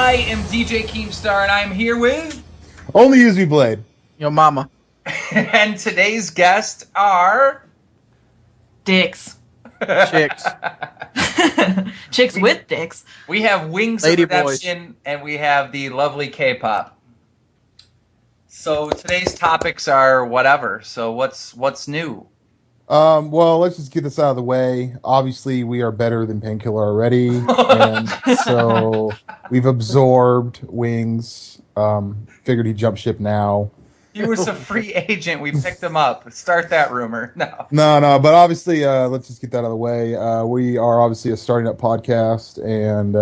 I am DJ Keemstar, and I'm here with... Only use me blade. Your mama. And today's guests are... Dicks. Chicks. Chicks with dicks. We have Wings Lady of Redemption, and we have the lovely K-pop. So today's topics are whatever. So what's new? Well, let's just get this out of the way. Obviously, we are better than Painkiller already, and so we've absorbed Wings. Figured he'd jump ship now. He was a free agent. We picked him up. Start that rumor. No. No, but obviously, let's just get that out of the way. We are obviously a starting up podcast, and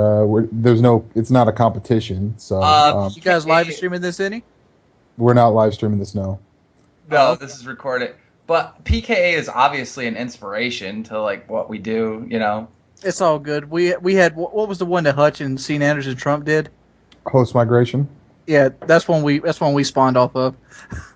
it's not a competition. So, you guys live streaming this, any? We're not live streaming this, no. No, this is recorded. But PKA is obviously an inspiration to like what we do, you know. It's all good. We had what was the one that Hutch and Sean Anderson Trump did? Host migration. Yeah, that's one we spawned off of.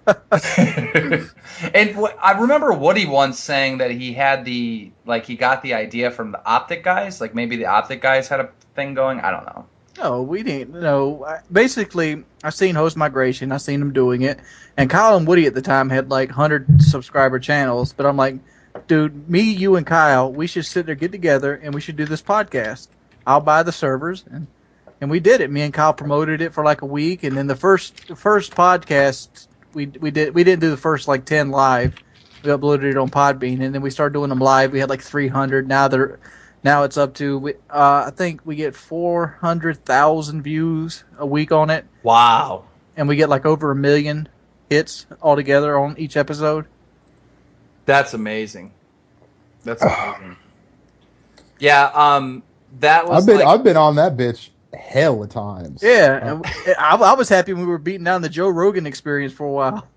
And I remember Woody once saying that he had he got the idea from the Optic guys. Like maybe the Optic guys had a thing going. I don't know. No, we didn't. No, basically, I seen Host Migration. I seen them doing it, and Kyle and Woody at the time had like 100 subscriber channels. But I'm like, dude, me, you, and Kyle, we should sit there, get together, and we should do this podcast. I'll buy the servers, and we did it. Me and Kyle promoted it for like a week, and then the first podcast we didn't do the first like 10 live. We uploaded it on Podbean, and then we started doing them live. We had like 300. Now it's up to, I think we get 400,000 views a week on it. Wow. And we get like over 1 million hits altogether on each episode. That's amazing. That's amazing. Yeah, that was I've been on that bitch hell of times. Yeah, I was happy when we were beating down the Joe Rogan Experience for a while.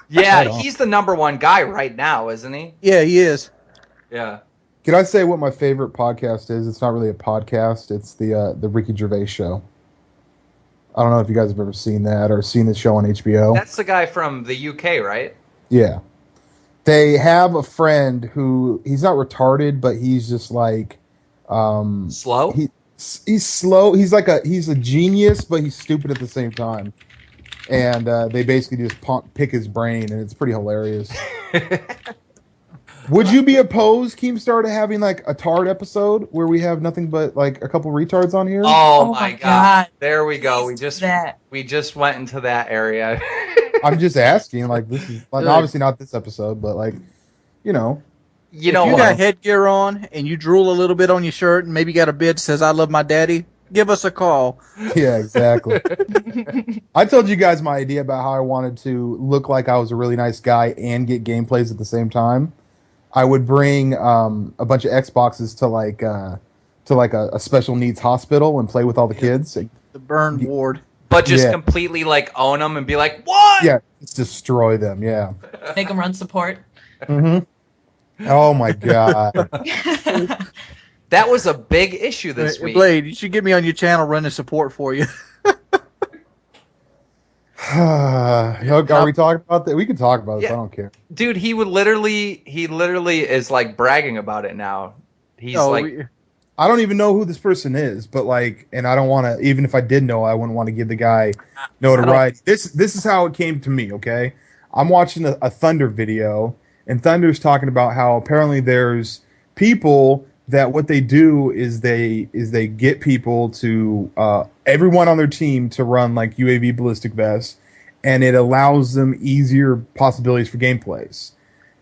Yeah, he's the number one guy right now, isn't he? Yeah, he is. Yeah. Can I say what my favorite podcast is? It's not really a podcast. It's the Ricky Gervais show. I don't know if you guys have ever seen that or seen the show on HBO. That's the guy from the UK, right? Yeah. They have a friend who, he's not retarded, but he's just like... slow? He's slow. He's a genius, but he's stupid at the same time. And they basically just pick his brain, and it's pretty hilarious. Would you be opposed, Keemstar, to having like a Tard episode where we have nothing but like a couple retards on here? Oh my god. There we go. We just went into that area. I'm just asking, like, this is like, obviously not this episode, but like, you know. If you got headgear on and you drool a little bit on your shirt and maybe got a bid that says I love my daddy, give us a call. Yeah, exactly. I told you guys my idea about how I wanted to look like I was a really nice guy and get gameplays at the same time. I would bring a bunch of Xboxes to a special needs hospital and play with all the kids. The burn ward. But just completely like own them and be like, what? Yeah, just destroy them. Yeah. Make them run support. Mm-hmm. Oh my god. That was a big issue this week. Blade, you should get me on your channel running support for you. Are we talking about that? We can talk about this. Yeah. I don't care. Dude, he literally is like bragging about it now. He's I don't even know who this person is, but like, and I don't want to, even if I did know, I wouldn't want to give the guy notoriety. This is how it came to me, okay? I'm watching a Thunder video, and Thunder's talking about how apparently there's people that what they do is they get people to everyone on their team to run like UAV ballistic vests, and it allows them easier possibilities for gameplays.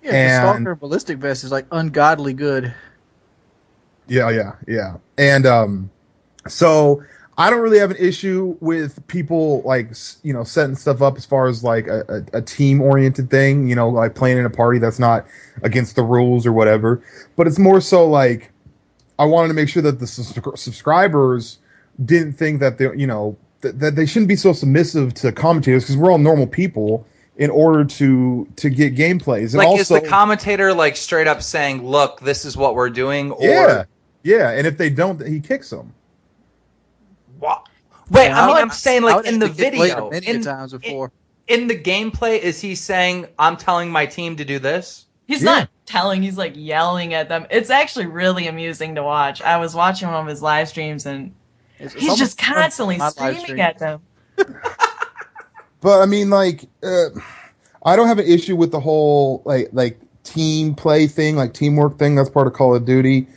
Yeah, the Stalker ballistic vest is like ungodly good. Yeah. And so I don't really have an issue with people like, you know, setting stuff up as far as like a team oriented thing, you know, like playing in a party that's not against the rules or whatever. But it's more so like I wanted to make sure that the subscribers didn't think that they, you know, that they shouldn't be so submissive to commentators because we're all normal people in order to get gameplays. And like, also, is the commentator like straight up saying, "Look, this is what we're doing"? Or yeah, and if they don't, he kicks them. What? Wait, I'm saying like in the video, times before. In the gameplay, is he saying, "I'm telling my team to do this"? He's not telling. He's like yelling at them. It's actually really amusing to watch. I was watching one of his live streams and He's just constantly my live screaming stream. at them. But I mean, like, I don't have an issue with the whole like team play thing, like teamwork thing. That's part of Call of Duty.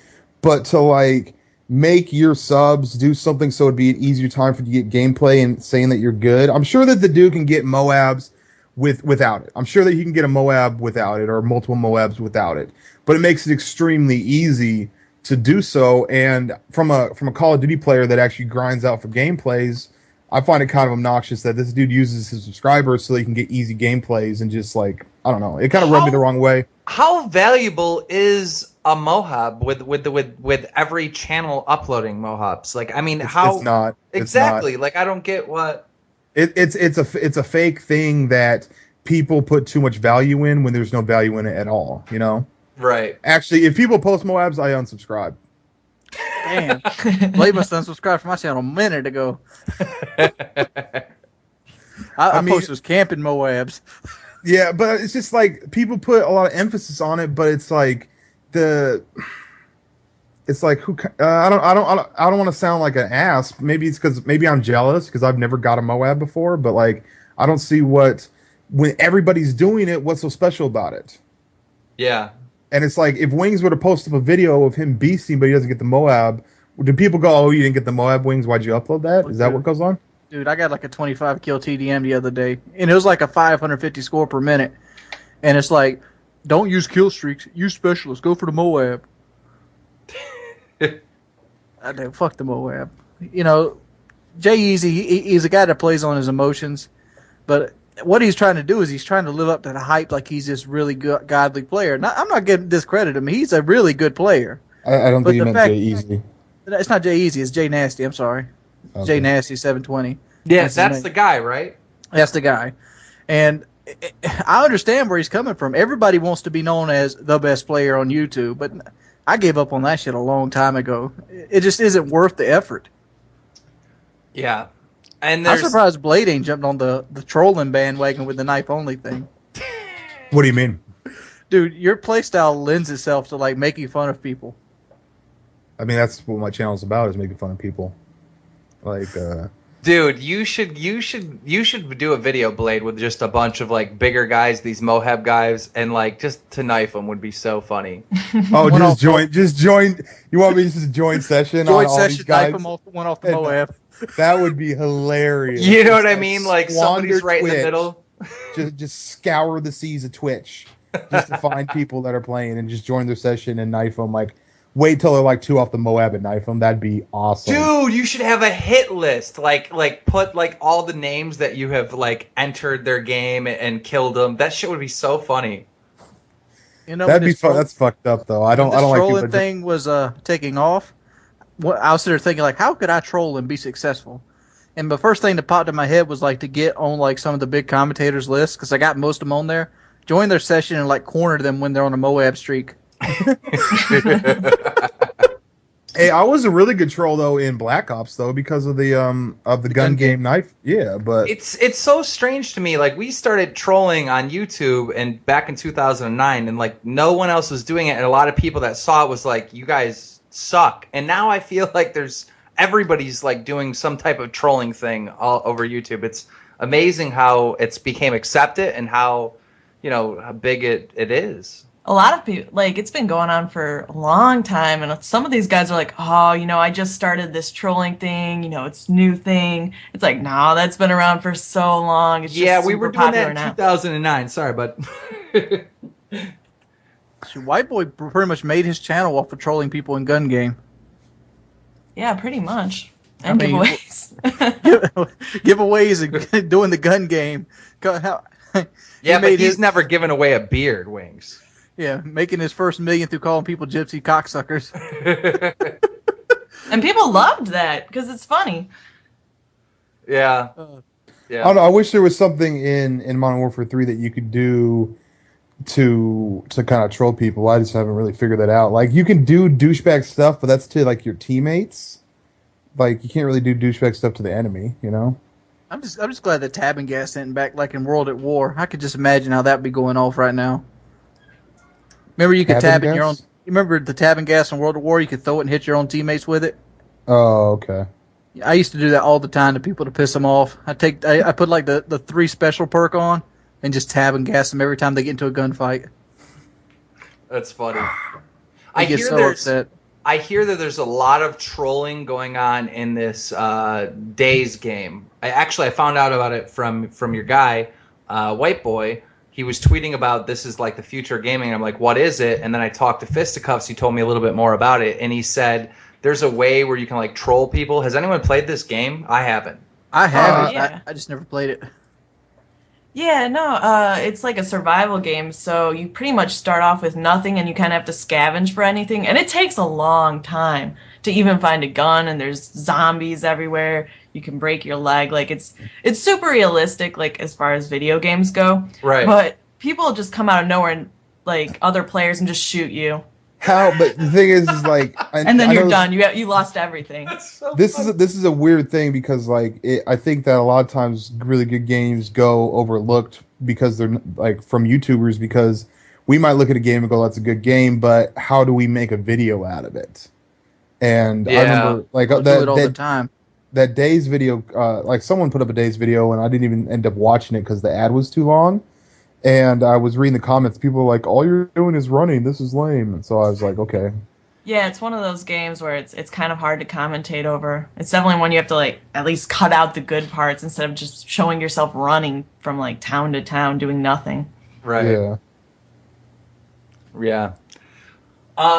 But to like make your subs do something so it'd be an easier time for you to get gameplay and saying that you're good. I'm sure that the dude can get Moabs without it. I'm sure that he can get a Moab without it or multiple Moabs without it. But it makes it extremely easy to do so. And from a Call of Duty player that actually grinds out for gameplays, I find it kind of obnoxious that this dude uses his subscribers so he can get easy gameplays and just like, I don't know. It kind of rubbed me the wrong way. How valuable is a Mohab with every channel uploading Mohabs? Like, I mean, how It's not exactly? It's not. Like, I don't get what. It's a fake thing that people put too much value in when there's no value in it at all. You know. Right. Actually, if people post Moabs, I unsubscribe. Damn. Blade must unsubscribe from my channel a minute ago. I mean- posted camping Moabs. Yeah, but it's just like people put a lot of emphasis on it, but it's like it's like who I don't want to sound like an ass. Maybe it's because maybe I'm jealous because I've never got a Moab before, but like I don't see when everybody's doing it, what's so special about it? Yeah. And it's like if Wings were to post up a video of him beasting, but he doesn't get the Moab, do people go, "Oh, you didn't get the Moab, Wings? Why'd you upload that?" Is that what goes on? Dude, I got like a 25 kill TDM the other day, and it was like a 550 score per minute. And it's like, don't use kill streaks, use specialists, go for the Moab. Fuck the Moab. You know, Jay Easy, he's a guy that plays on his emotions, but what he's trying to do is he's trying to live up to the hype like he's this really good, godly player. Now, I'm not getting discredit him. He's a really good player. I don't But think you the meant fact- Jay Easy. It's not Jay Easy, it's Jay Nasty. I'm sorry. Okay. Jay Nasty 720. Yeah, his that's name. the guy, right? That's the guy. And I understand where he's coming from. Everybody wants to be known as the best player on YouTube, but I gave up on that shit a long time ago. It just isn't worth the effort. Yeah. And I'm there's surprised Blade ain't jumped on the trolling bandwagon with the knife only thing. What do you mean? Dude, your playstyle lends itself to like making fun of people. I mean, that's what my channel's about, is making fun of people. Like, dude, you should do a video, Blade, with just a bunch of like bigger guys, these Mohab guys, and like just to knife them would be so funny. oh, One off- just join. You want me to just join session Joint on all these session, guys? knife him one off the And, Moab. That would be hilarious. You know what Just, I mean? Like squander somebody's right in the Twitch. middle. Just scour the seas of Twitch just to find people that are playing and just join their session and knife them. Like, wait till they're like two off the Moab and knife them. That'd be awesome. Dude, you should have a hit list. Like put like all the names that you have like entered their game and killed them. That shit would be so funny. You know, That'd when be this fun. troll- That's fucked up though. I don't when this like trolling people that thing was taking off. I was sitting there thinking like, how could I troll and be successful? And the first thing that popped in my head was like to get on like some of the big commentators lists because I got most of them on there. Join their session and like corner them when they're on a Moab streak. Hey, I was a really good troll though in Black Ops though because of the gun game knife. Yeah, but It's so strange to me. Like we started trolling on YouTube and back in 2009, and like no one else was doing it, and a lot of people that saw it was like, "You guys suck." And now I feel like everybody's like doing some type of trolling thing all over YouTube. It's amazing how it's became accepted and how how big it is. A lot of people, like, it's been going on for a long time, and some of these guys are like, oh, I just started this trolling thing, it's a new thing. It's like, no, that's been around for so long. It's just we were super doing that in popular now. 2009. Sorry, but So White Boy pretty much made his channel off of trolling people in gun game. Yeah, pretty much. And I mean, giveaways. Giveaways and doing the gun game. yeah, but made he's his- never given away a beard, Wings. Yeah, making his first million through calling people gypsy cocksuckers. And people loved that because it's funny. Yeah. I Yeah. don't know. I wish there was something in Modern Warfare 3 that you could do to kind of troll people. I just haven't really figured that out. Like you can do douchebag stuff, but that's to like your teammates. Like you can't really do douchebag stuff to the enemy, I'm just glad that tab and gas isn't back like in World at War. I could just imagine how that'd be going off right now. Remember you could Tab and tab in your own. gas? You remember the tab and gas in World at War? You could throw it and hit your own teammates with it. Oh, okay. I used to do that all the time to people to piss them off. I put like the 3 special perk on and just tab and gas them every time they get into a gunfight. That's funny. I get so upset. I hear that there's a lot of trolling going on in this Days game. I found out about it from your guy, White Boy. He was tweeting about this is like the future of gaming. I'm like, what is it? And then I talked to Fisticuffs. He told me a little bit more about it, and he said there's a way where you can like troll people. Has anyone played this game? I haven't. I haven't. Yeah. I just never played it. Yeah, no, it's like a survival game, so you pretty much start off with nothing and you kind of have to scavenge for anything, and it takes a long time to even find a gun, and there's zombies everywhere. You can break your leg. Like it's super realistic, like as far as video games go. Right. But people just come out of nowhere and like other players and just shoot you. How? But the thing is like, and then you're done. You lost everything. This is a weird thing because like I think that a lot of times really good games go overlooked because they're like from YouTubers, because we might look at a game and go, that's a good game, but how do we make a video out of it? And I remember like do it all the time. That Days video, like someone put up a Days video and I didn't even end up watching it because the ad was too long. And I was reading the comments. People were like, all you're doing is running. This is lame. And so I was like, okay. Yeah, it's one of those games where it's kind of hard to commentate over. It's definitely one you have to like at least cut out the good parts instead of just showing yourself running from like town to town doing nothing. Right. Yeah. Yeah.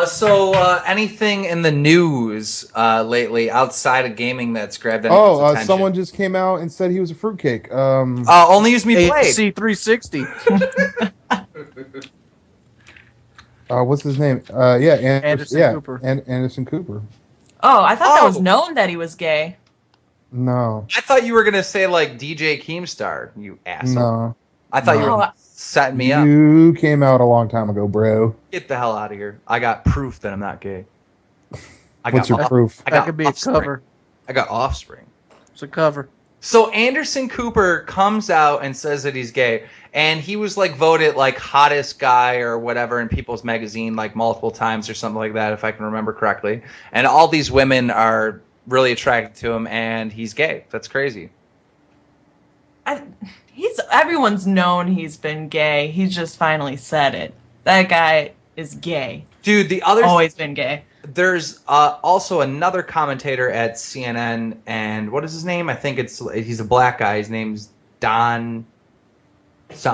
So anything in the news lately outside of gaming that's grabbed anyone's attention? Someone just came out and said he was a fruitcake. Only use me played. C360. What's his name? Anderson Cooper. Anderson Cooper. Oh, I thought that was known that he was gay. No. I thought you were gonna say like DJ Keemstar, you asshole. No. I thought you were setting me up. You came out a long time ago, bro. Get the hell out of here. I got proof that I'm not gay. What's your proof? That could be offspring. A cover. I got offspring. It's a cover. So Anderson Cooper comes out and says that he's gay, and he was like voted like hottest guy or whatever in People's Magazine like multiple times or something like that, if I can remember correctly. And all these women are really attracted to him, and he's gay. That's crazy. Everyone's known he's been gay. He's just finally said it. That guy is gay. Dude, the other always been gay. There's also another commentator at CNN, and what is his name? I think he's a black guy. His name's Don.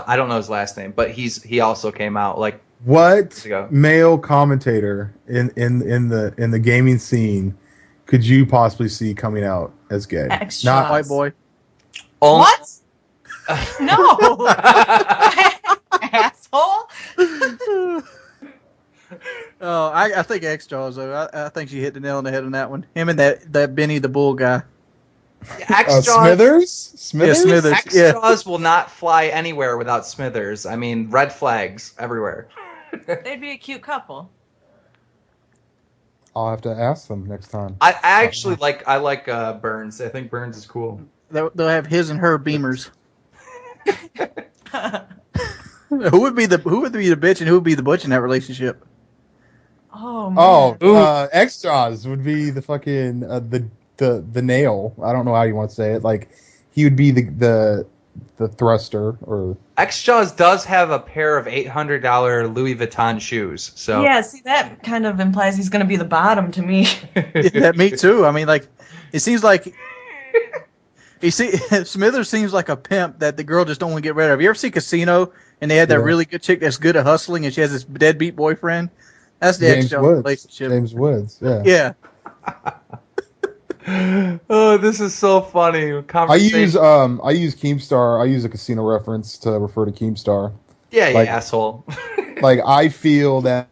I don't know his last name, but he also came out like what male commentator in the gaming scene could you possibly see coming out as gay? Not white boy. What? No. Asshole. Oh, I think X Jaws though. I think she hit the nail on the head on that one. Him and that Benny the Bull guy. X Jaws. Smithers? Yeah, Smithers. X Jaws will not fly anywhere without Smithers. I mean, red flags everywhere. They'd be a cute couple. I'll have to ask them next time. I actually like Burns. I think Burns is cool. They'll have his and her Beamers. Who would be the bitch and who would be the butch in that relationship? Oh man. X Jaws would be the fucking the nail. I don't know how you want to say it. Like he would be the thruster or X Jaws does have a pair of $800 Louis Vuitton shoes. So yeah, see that kind of implies he's going to be the bottom to me. Yeah, me too. I mean, like it seems like Smithers seems like a pimp that the girl just don't want to get rid of. You ever see Casino and they had that really good chick that's good at hustling and she has this deadbeat boyfriend? That's the X Jaws relationship. James Woods, yeah. Yeah. Oh, this is so funny. I use Keemstar. I use a Casino reference to refer to Keemstar. Yeah, you asshole. Like I feel that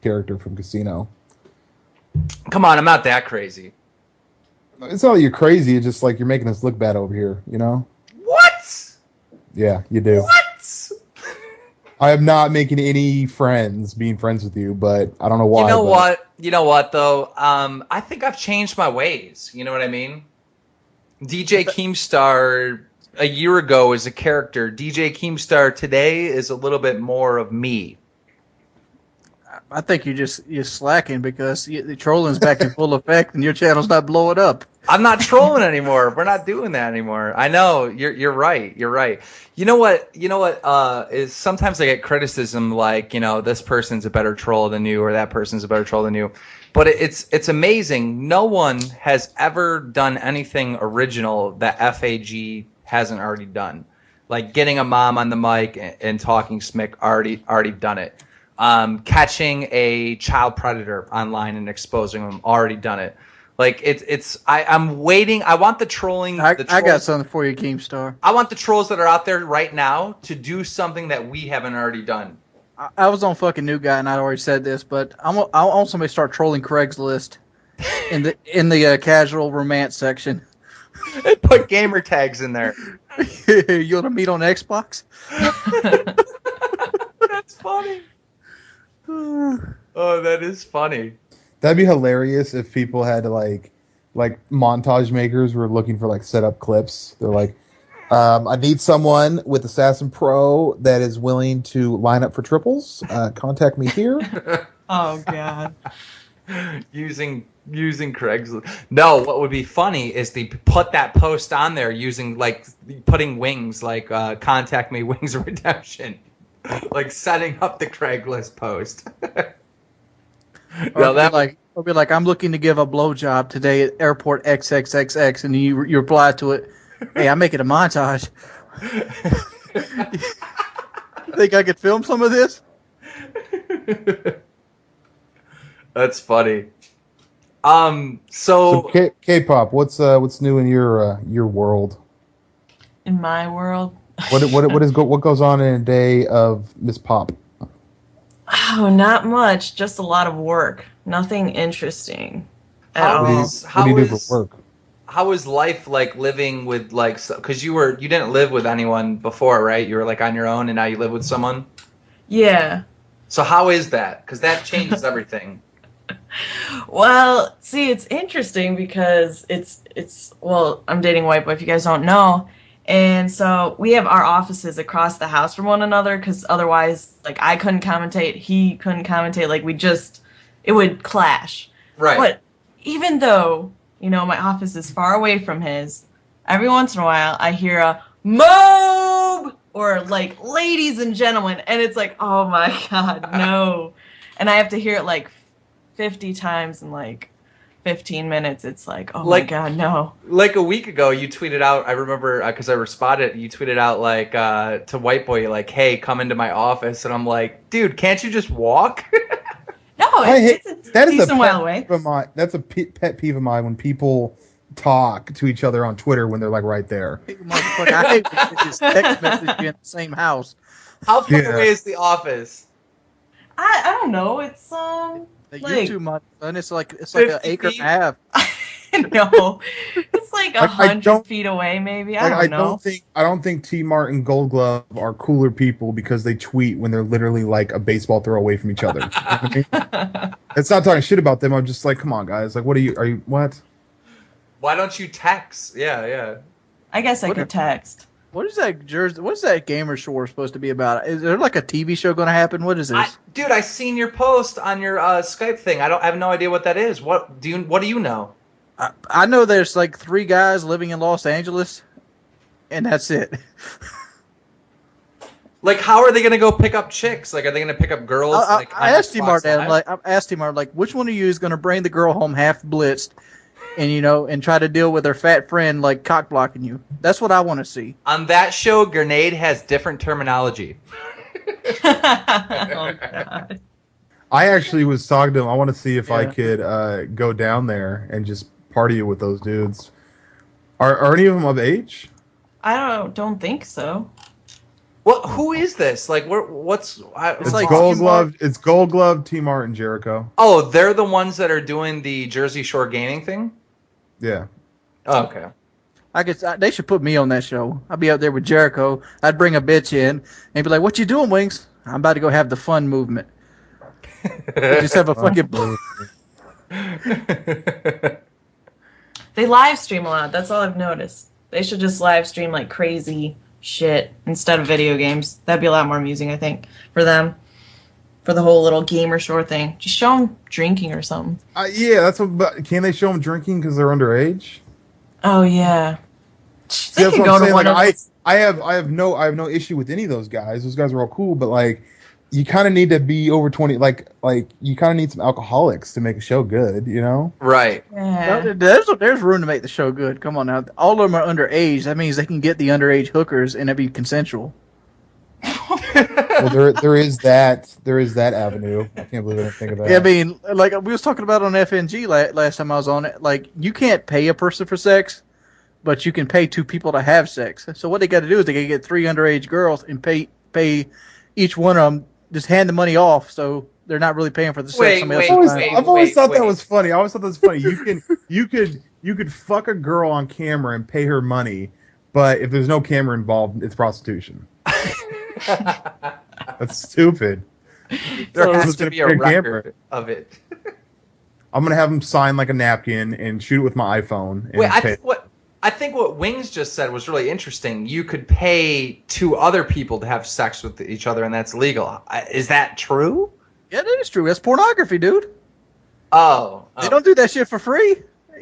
character from Casino. Come on, I'm not that crazy. It's not that you're crazy. It's just like you're making us look bad over here. You know? What? Yeah, you do. What? I am not making any friends being friends with you, but I don't know why. You know what though? I think I've changed my ways. You know what I mean? DJ Keemstar a year ago is a character. DJ Keemstar today is a little bit more of me. I think you're slacking because the trolling's back in full effect and your channel's not blowing up. I'm not trolling anymore. We're not doing that anymore. I know you're right. You're right. You know what? Is sometimes I get criticism like, this person's a better troll than you or that person's a better troll than you. But it's amazing. No one has ever done anything original that FAG hasn't already done. Like getting a mom on the mic and talking smick, already done it. Catching a child predator online and exposing them, already done it. Like I'm waiting. I want the trolling. I got something for you, Keemstar. I want the trolls that are out there right now to do something that we haven't already done. I was on fucking New Guy and I already said this, but I want somebody to start trolling Craigslist in the casual romance section. And put gamer tags in there. You want to meet on Xbox? That's funny. Oh, that is funny. That'd be hilarious if people had to like montage makers were looking for like setup clips. They're like, I need someone with Assassin Pro that is willing to line up for triples. Contact me here. Oh God. Using Craigslist. No, what would be funny is they put that post on there using like putting wings, like contact me Wings of Redemption, like setting up the Craigslist post. No, I'll be like, I'm looking to give a blowjob today at airport XXXX, and you reply to it, hey, I'm making a montage. Think I could film some of this? That's funny. So KPopp, what's new in your world? In my world. What goes on in a day of Miss Pop? Oh, not much. Just a lot of work. Nothing interesting at all. What do you do for work? How is life like living with like? Because you didn't live with anyone before, right? You were like on your own, and now you live with someone. Yeah. So how is that? Because that changes everything. Well, see, it's interesting because well, I'm dating a white boy, if you guys don't know. And so we have our offices across the house from one another because otherwise, like, I couldn't commentate, he couldn't commentate. Like, it would clash. Right. But even though, my office is far away from his, every once in a while I hear a mob or like ladies and gentlemen. And it's like, oh my God, no. And I have to hear it like 50 times in like 15 minutes. It's like, oh my God, no. Like a week ago, you tweeted out, I remember, because I responded, you tweeted out, like, to White Boy, like, hey, come into my office. And I'm like, dude, can't you just walk? No, it's a decent while away. That's a pet peeve of mine when people talk to each other on Twitter when they're, like, right there. I hate when you just text message you in the same house. How far away is the office? I don't know. It's, You're too much, son. It's like an acre and a half. No, it's like 100 feet away, maybe. I don't know. I don't think T Mart and Gold Glove are cooler people because they tweet when they're literally like a baseball throw away from each other. You know what I mean? It's not talking shit about them. I'm just like, come on, guys. Like, what are you? What? Why don't you text? Yeah. I guess I could text. What is that Jersey? What's that gamer show supposed to be about? Is there like a TV show going to happen? What is this? Dude, I seen your post on your Skype thing. I have no idea what that is. What do you know? I know there's like 3 guys living in Los Angeles, and that's it. Like, how are they gonna go pick up chicks? Like, are they gonna pick up girls? I asked him, which one of you is gonna bring the girl home half blitzed, and and try to deal with her fat friend like cock blocking you? That's what I want to see. On that show, Grenade has different terminology. Oh God. I actually was talking to him. I want to see if I could go down there and just party with those dudes. Are any of them of age? I don't think so. What? Who is this? Like, what's? It's like Gold Glove. It's Gold Glove, T Mart, and Jericho. Oh, they're the ones that are doing the Jersey Shore gaming thing. Yeah. Oh, okay. I guess they should put me on that show. I'd be out there with Jericho. I'd bring a bitch in and be like, "What you doing, Wings? I'm about to go have the fun movement." Just have a fucking. They live stream a lot. That's all I've noticed. They should just live stream like crazy shit instead of video games. That'd be a lot more amusing, I think, for them. for the whole little gamer store thing. Just show them drinking or something. Yeah, that's what. But can they show them drinking because they're underage? Oh yeah. See, that's what I'm saying. Like, I have no issue with any of those guys. Those guys are all cool, but like, you kind of need to be over 20. Like you kind of need some alcoholics to make a show good. You know? Right. Yeah. There's room to make the show good. Come on now. All of them are underage. That means they can get the underage hookers and it'd be consensual. Well, there is that avenue. I can't believe I didn't think of that. Yeah, I mean, like we was talking about on FNG last time I was on it. Like, you can't pay a person for sex, but you can pay 2 people to have sex. So what they got to do is they got to get 3 underage girls and pay each one of them, just hand the money off, so they're not really paying for the sex. I've always thought that was funny. I always thought that was funny. You could fuck a girl on camera and pay her money, but if there's no camera involved, it's prostitution. That's stupid. There has to be a record of it. I'm gonna have them sign like a napkin and shoot it with my iPhone. And I think what Wings just said was really interesting. You could pay 2 other people to have sex with each other, and that's legal. Is that true? Yeah, that is true. That's pornography, dude. Oh. They don't do that shit for free.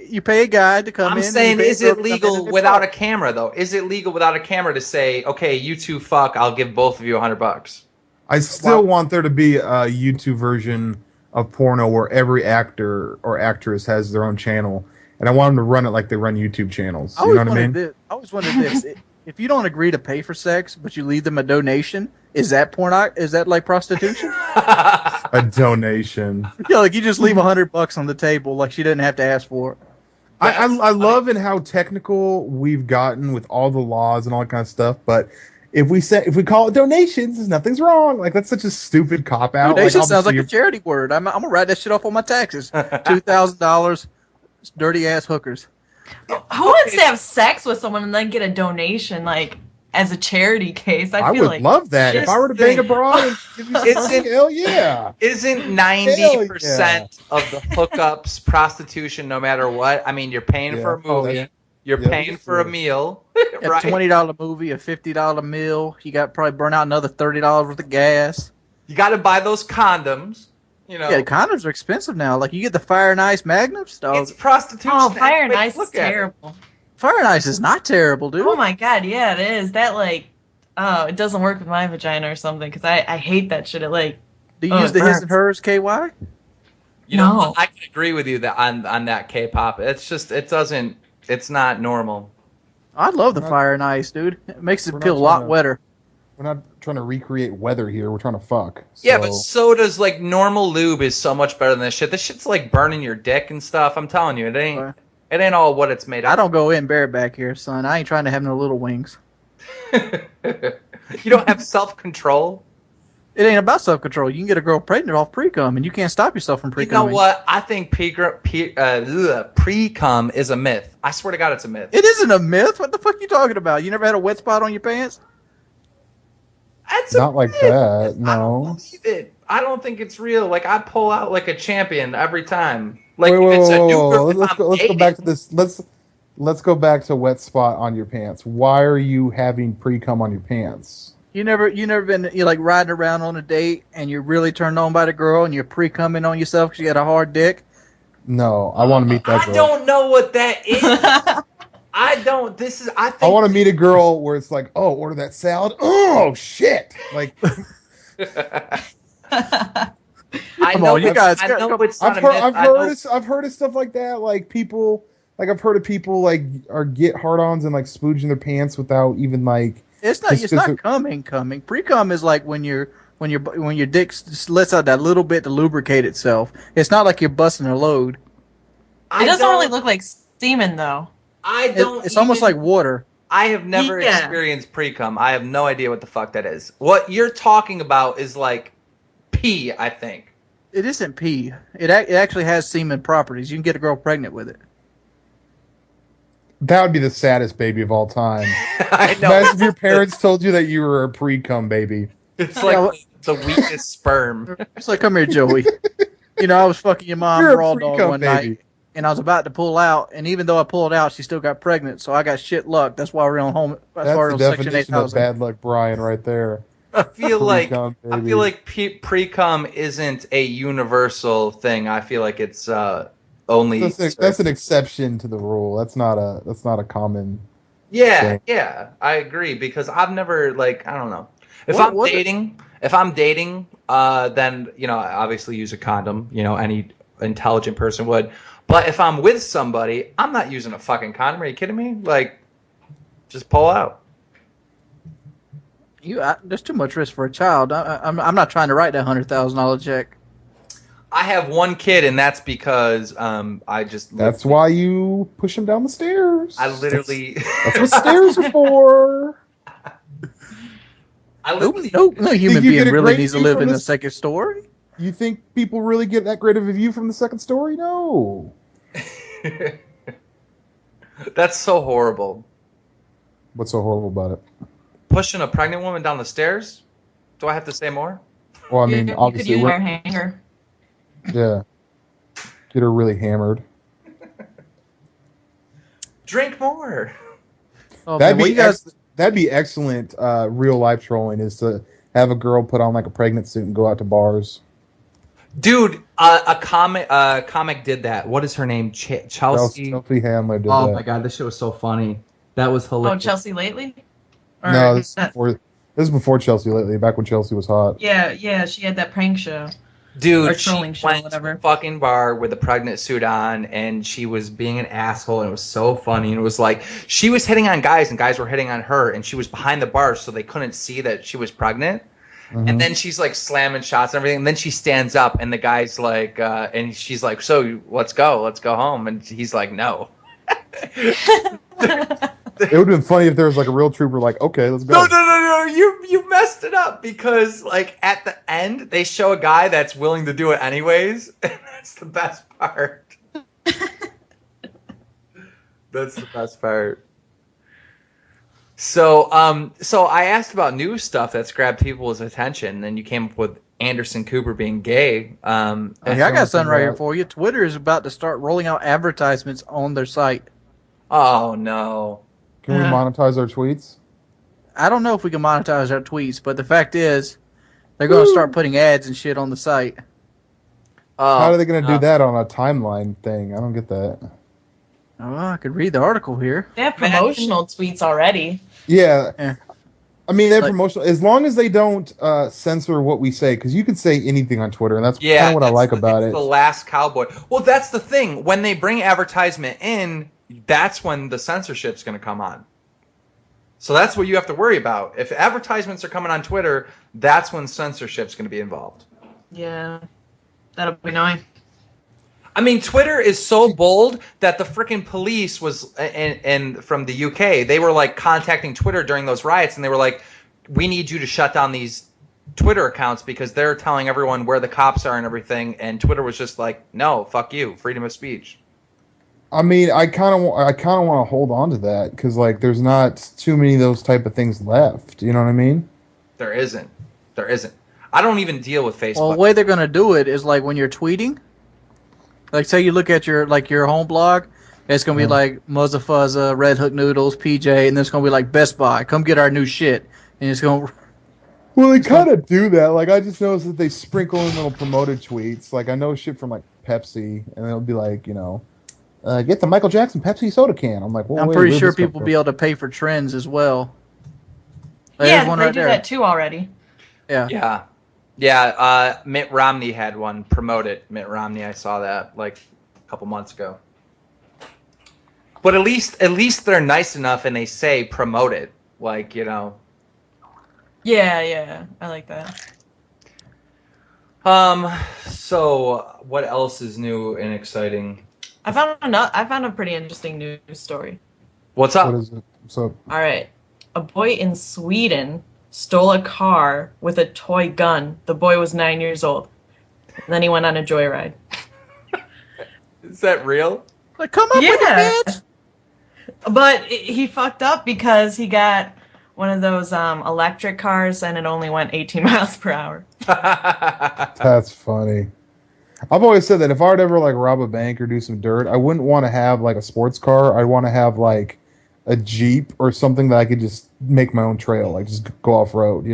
You pay a guy to come in. I'm saying, is it legal without a camera, though? Is it legal without a camera to say, okay, you 2 fuck, I'll give both of you $100? I still want there to be a YouTube version of porno where every actor or actress has their own channel, and I want them to run it like they run YouTube channels. You know what I mean? I always wondered this: if you don't agree to pay for sex, but you leave them a donation, is that porno? Is that like prostitution? A donation. Yeah, like you just leave $100 on the table, like she didn't have to ask for it. I love in how technical we've gotten with all the laws and all that kind of stuff, but if we call it donations, nothing's wrong. Like, that's such a stupid cop out. Donation sounds like a charity word. I'm gonna write that shit off on my taxes. $2,000, dirty ass hookers. Who wants to have sex with someone and then get a donation, like, as a charity case? I would love that. If I were to bang a broad and give you something, hell yeah. Isn't 90% of the hookups prostitution no matter what? I mean, you're paying for a movie. You're paying for a meal. Right? A $20 movie, a $50 meal. You got to probably burn out another $30 worth of gas. You got to buy those condoms. You know. Yeah, condoms are expensive now. Like, you get the Fire and Ice Magnums. It's prostitution. Oh, Fire and Ice is terrible. Fire and Ice is not terrible, dude. Oh my god, yeah, it is. That, like, it doesn't work with my vagina or something, because I hate that shit. It, like, do you use the His and Hers KY? You know, I can agree with you that on that K-pop. It's just, it's not normal. I love the Fire and Ice, dude. It makes it feel a lot wetter. We're not trying to recreate weather here. We're trying to fuck. So. Yeah, but so does, like, normal lube is so much better than this shit. This shit's like burning your dick and stuff. I'm telling you, it ain't all what it's made of. I don't go in bareback here, son. I ain't trying to have no little wings. You don't have self-control? It ain't about self-control. You can get a girl pregnant off pre-cum, and you can't stop yourself from pre-cumming. You know what? I think pre-cum is a myth. I swear to God, it's a myth. It isn't a myth. What the fuck are you talking about? You never had a wet spot on your pants? That's not like that. No. I don't believe it. I don't think it's real. Like, I pull out like a champion every time. Like, let's go back to this. Let's go back to wet spot on your pants. Why are you having pre-cum on your pants? You never been like riding around on a date and you're really turned on by the girl and you're pre-cumming on yourself because you got a hard dick? No, I want to meet that girl. I don't know what that is. I want to meet a girl where it's like, oh, order that salad. Oh shit! Like, I've heard of stuff like that. Like people, like I've heard of people like get hard-ons and like splooging their pants without even like. It's not coming. Pre-cum is like when your dick just lets out that little bit to lubricate itself. It's not like you're busting a load. It doesn't really look like semen though. It's almost like water. I have never experienced pre-cum. I have no idea what the fuck that is. What you're talking about is like pee, I think. It isn't pee. It actually has semen properties. You can get a girl pregnant with it. That would be the saddest baby of all time. I know. Imagine if your parents told you that you were a pre-cum baby. It's like the weakest sperm. It's like, come here, Joey. I was fucking your mom raw dog one night, and I was about to pull out, and even though I pulled out, she still got pregnant, so I got shit luck. That's why we're on home. That's the definition of bad luck, Brian, right there. Pre-cum, I baby. feel like pre-cum isn't a universal thing. I feel like it's only That's an exception to the rule. That's not a common Yeah, thing. yeah, I agree because I've never like I don't know. What If I'm dating, then I obviously use a condom. Any intelligent person would. But if I'm with somebody, I'm not using a fucking condom. Are you kidding me? Like, just pull out. there's too much risk for a child. I'm not trying to write that $100,000 check. I have one kid, and that's because I just That's why you push him down the stairs. I literally That's what stairs are for. I literally No human you being get a really great needs to view live from in the this- second story. You think people really get that great of a view from the second story? No. That's so horrible. What's so horrible about it? Pushing a pregnant woman down the stairs? Do I have to say more? Well, I mean, You could obviously, use our hanger. yeah, get her really hammered. Drink more. Oh, That'd man, be you guys. that'd be excellent. Real life trolling is to have a girl put on like a pregnant suit and go out to bars. Dude, a comic did that. What is her name? Chelsea. Chelsea Handler did Oh that. my god, this shit was so funny. That was Oh, hilarious. Chelsea lately? Or No, this not- is before Chelsea lately. Back when Chelsea was hot. Yeah, she had that prank show. Dude, Or trolling she show, went whatever. to a fucking bar with a pregnant suit on, and she was being an asshole, and it was so funny. And it was like she was hitting on guys, and guys were hitting on her, and she was behind the bar, so they couldn't see that she was pregnant. Mhm. And then she's like slamming shots and everything. And then she stands up, and the guy's like, and she's like, "So let's go home." And he's like, "No." It would have been funny if there was like a real trooper, like, okay, let's go. No. You messed it up because like at the end they show a guy that's willing to do it anyways, and that's the best part. That's the best part. So I asked about new stuff that's grabbed people's attention, and you came up with Anderson Cooper being gay. Hey, I got something right here for you. Twitter is about to start rolling out advertisements on their site. Oh no. Can we monetize our tweets? I don't know if we can monetize our tweets, but the fact is, they're going to start putting ads and shit on the site. How are they going to do that on a timeline thing? I don't get that. Oh, I could read the article here. They have promotional tweets already. Yeah. Yeah. I mean, they're Like- promotional as long as they don't censor what we say, because you can say anything on Twitter, and that's kind of what I like about it. The last cowboy. Well, that's the thing. When they bring advertisement in, that's when the censorship's going to come on. So that's what you have to worry about. If advertisements are coming on Twitter, that's when censorship's going to be involved. Yeah, that'll be annoying. I mean, Twitter is so bold that the freaking police was, and from the UK, they were like contacting Twitter during those riots, and they were like, "We need you to shut down these Twitter accounts because they're telling everyone where the cops are and everything." And Twitter was just like, "No, fuck you, freedom of speech." I mean, I kind of want to hold on to that because like there's not too many of those type of things left. You know what I mean? There isn't. I don't even deal with Facebook. Well, the way they're going to do it is like when you're tweeting. Like, say you look at your home blog, it's going to be like Muzza Fuzza, Red Hook Noodles, PJ, and then it's going to be like Best Buy, come get our new shit. And it's going to... Well, they kind of do that. Like, I just noticed that they sprinkle in little promoted tweets. Like, I know shit from like Pepsi, and it'll be like, get the Michael Jackson Pepsi soda can. I'm like, well, I'm wait, pretty where'd sure this come people will from? be able to pay for trends as well. There's Yeah, one they right do there. that too already. Yeah. Yeah. Mitt Romney had one promoted. Mitt Romney, I saw that like a couple months ago. But at least they're nice enough and they say promote it. Like, Yeah, I like that. So what else is new and exciting? I found a pretty interesting news story. What's up? What is it? So, All right, a boy in Sweden stole a car with a toy gun. The boy was 9 years old. And then he went on a joyride. Is that real? Like, come up with it, bitch! But he fucked up because he got one of those electric cars and it only went 18 miles per hour. that's funny. I've always said that if I would ever like rob a bank or do some dirt, I wouldn't want to have like a sports car. I'd want to have like a Jeep or something that I could just make my own trail, like just go off road,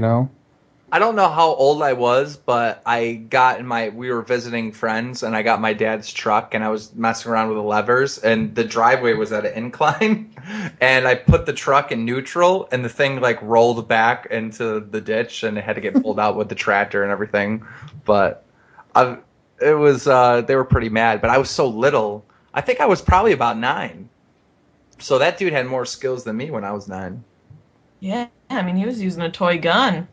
I don't know how old I was, but we were visiting friends and I got my dad's truck and I was messing around with the levers and the driveway was at an incline and I put the truck in neutral and the thing like rolled back into the ditch and it had to get pulled out with the tractor and everything. But they were pretty mad, but I was so little. I think I was probably about 9. So that dude had more skills than me when I was 9. Yeah, I mean, he was using a toy gun.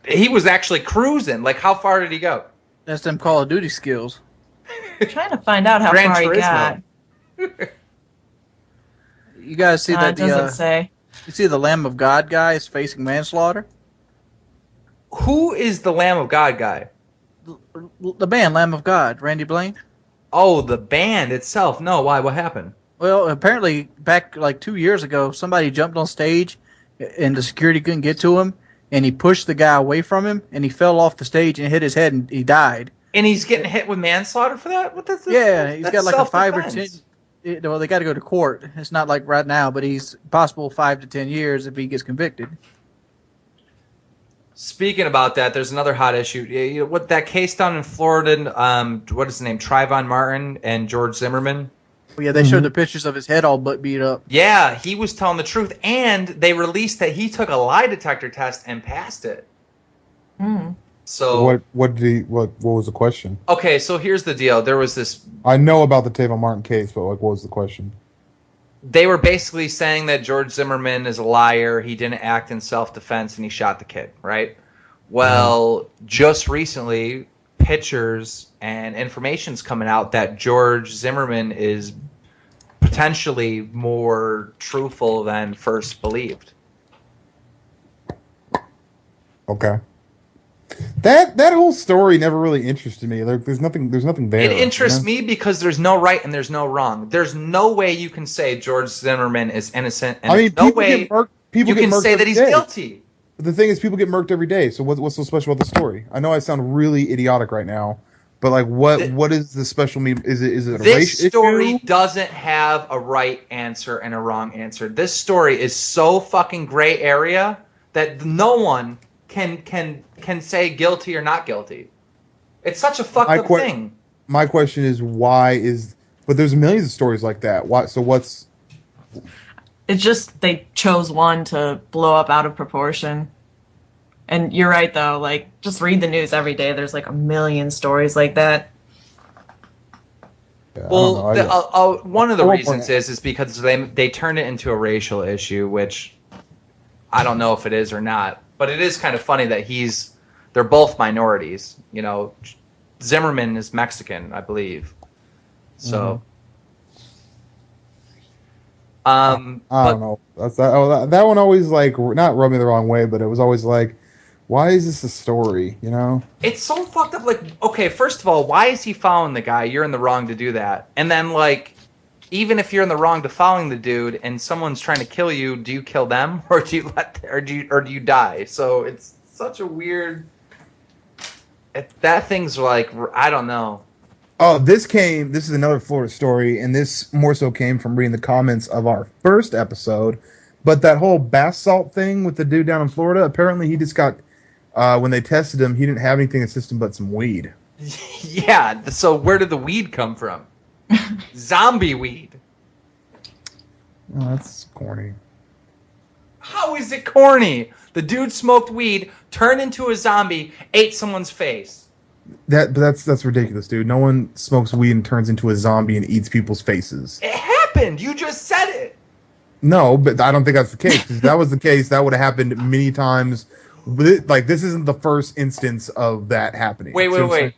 He was actually cruising. Like, how far did he go? That's them Call of Duty skills. I'm trying to find out how Gran far Turismo. he got. You guys see that It doesn't say. You see the Lamb of God guy is facing manslaughter? Who is the Lamb of God guy? The band Lamb of God, Randy Blaine. Oh, the band itself. No, why? What happened? Well, apparently back like 2 years ago, somebody jumped on stage and the security couldn't get to him, and he pushed the guy away from him, and he fell off the stage and hit his head, and he died. And he's getting hit with manslaughter for that? Yeah, he's got like a 5 or 10. 10. Well, they got to go to court. It's not like right now, but he's possible 5 to 10 years if he gets convicted. Speaking about that, there's another hot issue. What that case down in Florida? What is his name? Trayvon Martin and George Zimmerman. Well, yeah, they showed the pictures of his head all but beat up. Yeah, he was telling the truth, and they released that he took a lie detector test and passed it. So what was the question? Okay, so here's the deal. There was this. I know about the Trayvon Martin case, but like, what was the question? They were basically saying that George Zimmerman is a liar. He didn't act in self-defense, and he shot the kid. Right? Well, just recently, pictures and information's coming out that George Zimmerman is potentially more truthful than first believed. Okay. That whole story never really interested me. There's nothing there. It interests me because there's no right and there's no wrong. There's no way you can say George Zimmerman is innocent, and there's no way you can say that he's guilty. But the thing is, people get murked every day. So what's so special about the story? I know I sound really idiotic right now, but like, what is the special mean? Is it a race issue? This story doesn't have a right answer and a wrong answer. This story is so fucking gray area that no one can say guilty or not guilty. It's such a fucked up thing. My question is, but there's millions of stories like that. Why? So what's? It's just they chose one to blow up out of proportion. And you're right, though. Like, just read the news every day. There's like a million stories like that. Yeah, well, one of the reasons is because they turned it into a racial issue, which I don't know if it is or not. But it is kind of funny that they're both minorities. You know, Zimmerman is Mexican, I believe. So, I don't know. That one always like not rubbed me the wrong way, but it was always like, why is this a story? You know, it's so fucked up. Like, okay, first of all, why is he following the guy? You're in the wrong to do that. And then like, even if you're in the wrong to following the dude and someone's trying to kill you, do you kill them or do you die? So it's such a weird. That thing's like, I don't know. Oh, this is another Florida story, and this more so came from reading the comments of our first episode. But that whole bath salt thing with the dude down in Florida, apparently he just got, when they tested him, he didn't have anything in his system but some weed. Yeah, so where did the weed come from? Zombie weed. Oh, that's corny. How is it corny? The dude smoked weed, turned into a zombie, ate someone's face. That's ridiculous, dude. No one smokes weed and turns into a zombie and eats people's faces. It happened. You just said it. No, but I don't think that's the case. If that was the case, that would have happened many times. Like, this isn't the first instance of that happening. Wait.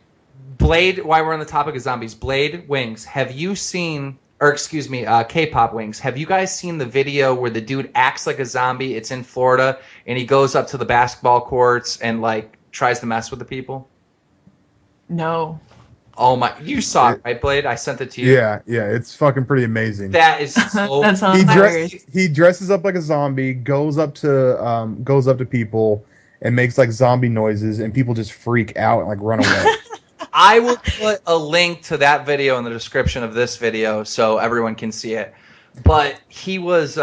Blade, while we're on the topic of zombies, Blade Wings, have you seen, or excuse me, KPopp Wings, have you guys seen the video where the dude acts like a zombie? It's in Florida, and he goes up to the basketball courts and, like, tries to mess with the people? No. Oh my! You saw it, right, Blade? I sent it to you. Yeah, it's fucking pretty amazing. That is so. That sounds hilarious. He dresses up like a zombie, goes up to people, and makes like zombie noises, and people just freak out and like run away. I will put a link to that video in the description of this video so everyone can see it. But he was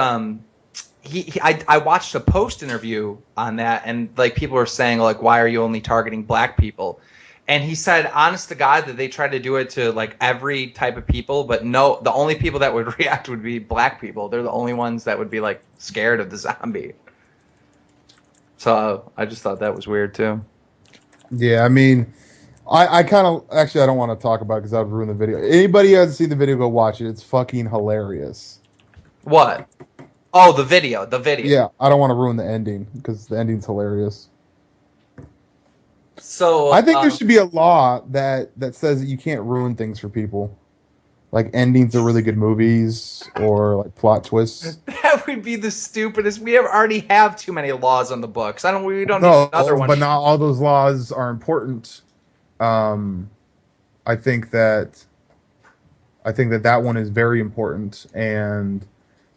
I watched a post interview on that, and like people were saying like, why are you only targeting black people? And he said, honest to God, that they tried to do it to like every type of people, but no, the only people that would react would be black people. They're the only ones that would be like scared of the zombie. So I just thought that was weird too. Yeah, I mean, I kind of actually I don't want to talk about it because that would ruin the video. Anybody who hasn't seen the video, go watch it. It's fucking hilarious. What? Oh, the video. Yeah, I don't want to ruin the ending because the ending's hilarious. So I think there should be a law that says that you can't ruin things for people, like endings of really good movies or like plot twists. That would be the stupidest. We already have too many laws on the books. We don't need another one. But not all those laws are important. I think that that one is very important, and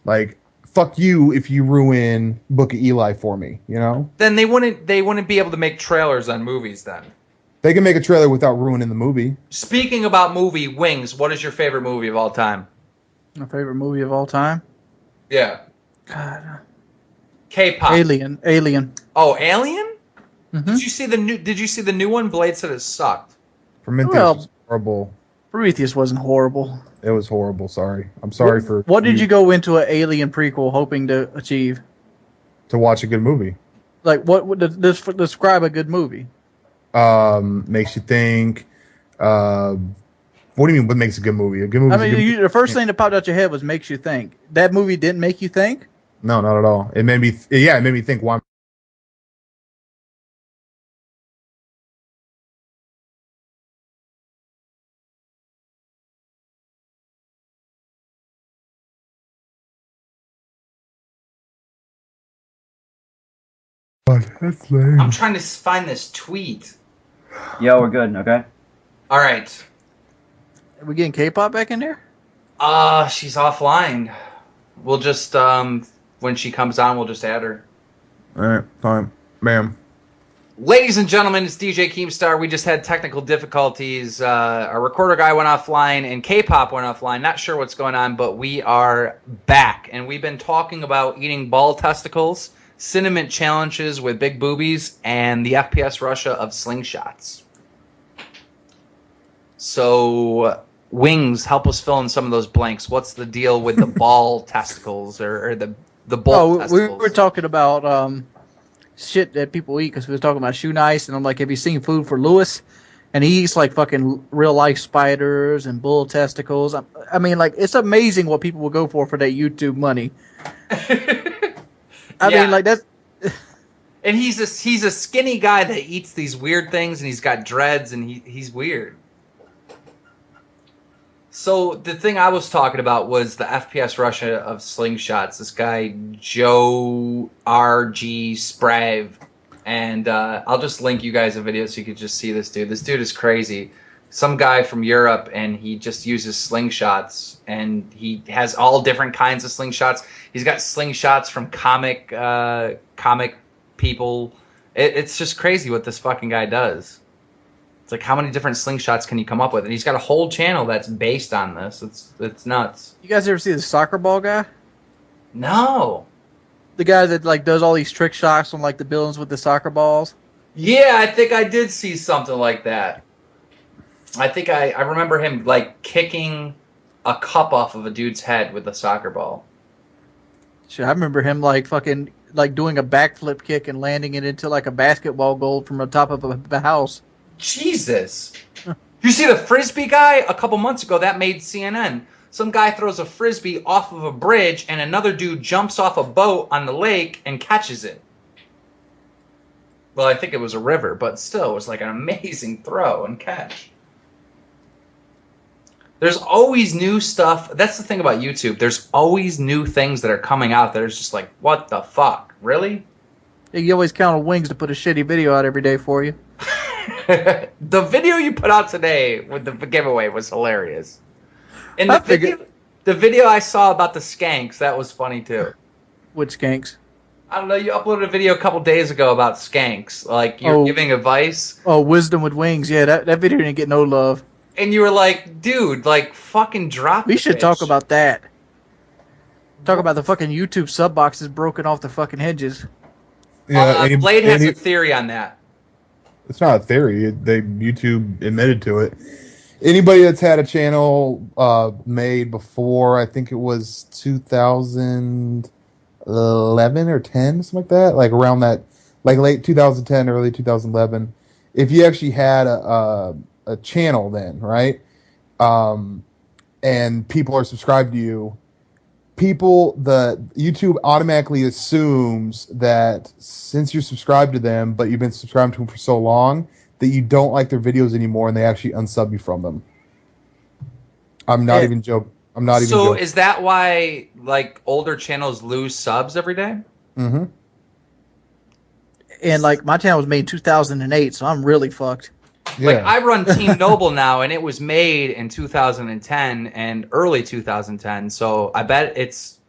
like fuck you if you ruin Book of Eli for me, you know? Then they wouldn't be able to make trailers on movies then. They can make a trailer without ruining the movie. Speaking about movie, Wings, what is your favorite movie of all time? My favorite movie of all time? Yeah. God. KPopp. Alien. Oh, Alien? Mm-hmm. Did you see the new one? Blade said it sucked. Prometheus was horrible. Prometheus wasn't horrible. It was horrible. Sorry. I'm sorry for. What did you go into an Alien prequel hoping to achieve? To watch a good movie. Like, what would describe a good movie? Makes you think. What do you mean? What makes a good movie? A good movie. I mean, the first thing that popped out your head was makes you think. That movie didn't make you think? No, not at all. It made me. It made me think. Why? That's lame. I'm trying to find this tweet. Yo, we're good, okay? All right. Are we getting KPopp back in there? She's offline. We'll just when she comes on, we'll just add her. All right, fine, ma'am. Ladies and gentlemen, it's DJ Keemstar. We just had technical difficulties. Our recorder guy went offline and KPopp went offline. Not sure what's going on, but we are back. And we've been talking about eating ball testicles, cinnamon challenges with big boobies, and the FPS Russia of slingshots. So, Wings, help us fill in some of those blanks. What's the deal with the ball testicles or the bull testicles? We were talking about shit that people eat because we were talking about shoe nice, and I'm like, have you seen Food for Lewis? And he eats like fucking real life spiders and bull testicles. I mean, like, it's amazing what people will go for that YouTube money. I mean, like that's. And he's a skinny guy that eats these weird things, and he's got dreads, and he's weird. So the thing I was talking about was the FPS Russia of slingshots. This guy Joe R.G. Sprav, and I'll just link you guys a video so you can just see this dude. This dude is crazy. Some guy from Europe, and he just uses slingshots, and he has all different kinds of slingshots. He's got slingshots from comic people. It's just crazy what this fucking guy does. It's like, how many different slingshots can you come up with? And he's got a whole channel that's based on this. It's nuts. You guys ever see the soccer ball guy? No. The guy that like does all these trick shots on like the buildings with the soccer balls? Yeah, I think I did see something like that. I think I remember him like kicking a cup off of a dude's head with a soccer ball. Shit, I remember him like fucking like doing a backflip kick and landing it into like a basketball goal from the top of a house. Jesus. You see the Frisbee guy? A couple months ago, that made CNN. Some guy throws a Frisbee off of a bridge, and another dude jumps off a boat on the lake and catches it. Well, I think it was a river, but still, it was like an amazing throw and catch. There's always new stuff. That's the thing about YouTube. There's always new things that are coming out that are just like, what the fuck? Really? You always count on Wings to put a shitty video out every day for you. The video you put out today with the giveaway was hilarious. And the video I saw about the skanks, that was funny too. Which skanks? I don't know, you uploaded a video a couple days ago about skanks. Like, you're giving advice. Oh, Wisdom with Wings. Yeah, that video didn't get no love. And you were like, dude, like, fucking drop We should talk about that. Talk about the fucking YouTube sub boxes broken off the fucking hinges. Yeah, Blade has a theory on that. It's not a theory. YouTube admitted to it. Anybody that's had a channel made before, I think it was 2011 or 10, something like that, like around that, like late 2010, early 2011. If you actually had a channel then, right, and people are subscribed to you, the YouTube automatically assumes that since you're subscribed to them, but you've been subscribed to them for so long, that you don't like their videos anymore, and they actually unsub you from them. I'm not even joking. So is that why like older channels lose subs every day? Mm-hmm. And like my channel was made in 2008, so I'm really fucked. Yeah. Like I run Team Noble now, and it was made in 2010 and early 2010. So I bet it's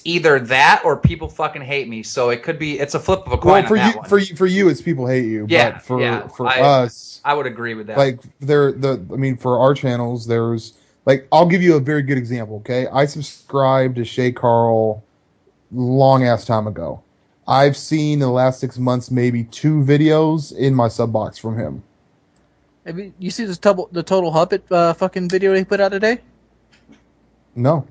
either that or people fucking hate me. So it could be it's a flip of a coin. Well, for you, it's people hate you. Yeah, but for us, us, I would agree with that. Like for our channels, there's like I'll give you a very good example. Okay, I subscribed to Shay Carl long ass time ago. I've seen in the last 6 months maybe 2 videos in my sub box from him. Have you see the Total Huppet fucking video he put out today? No.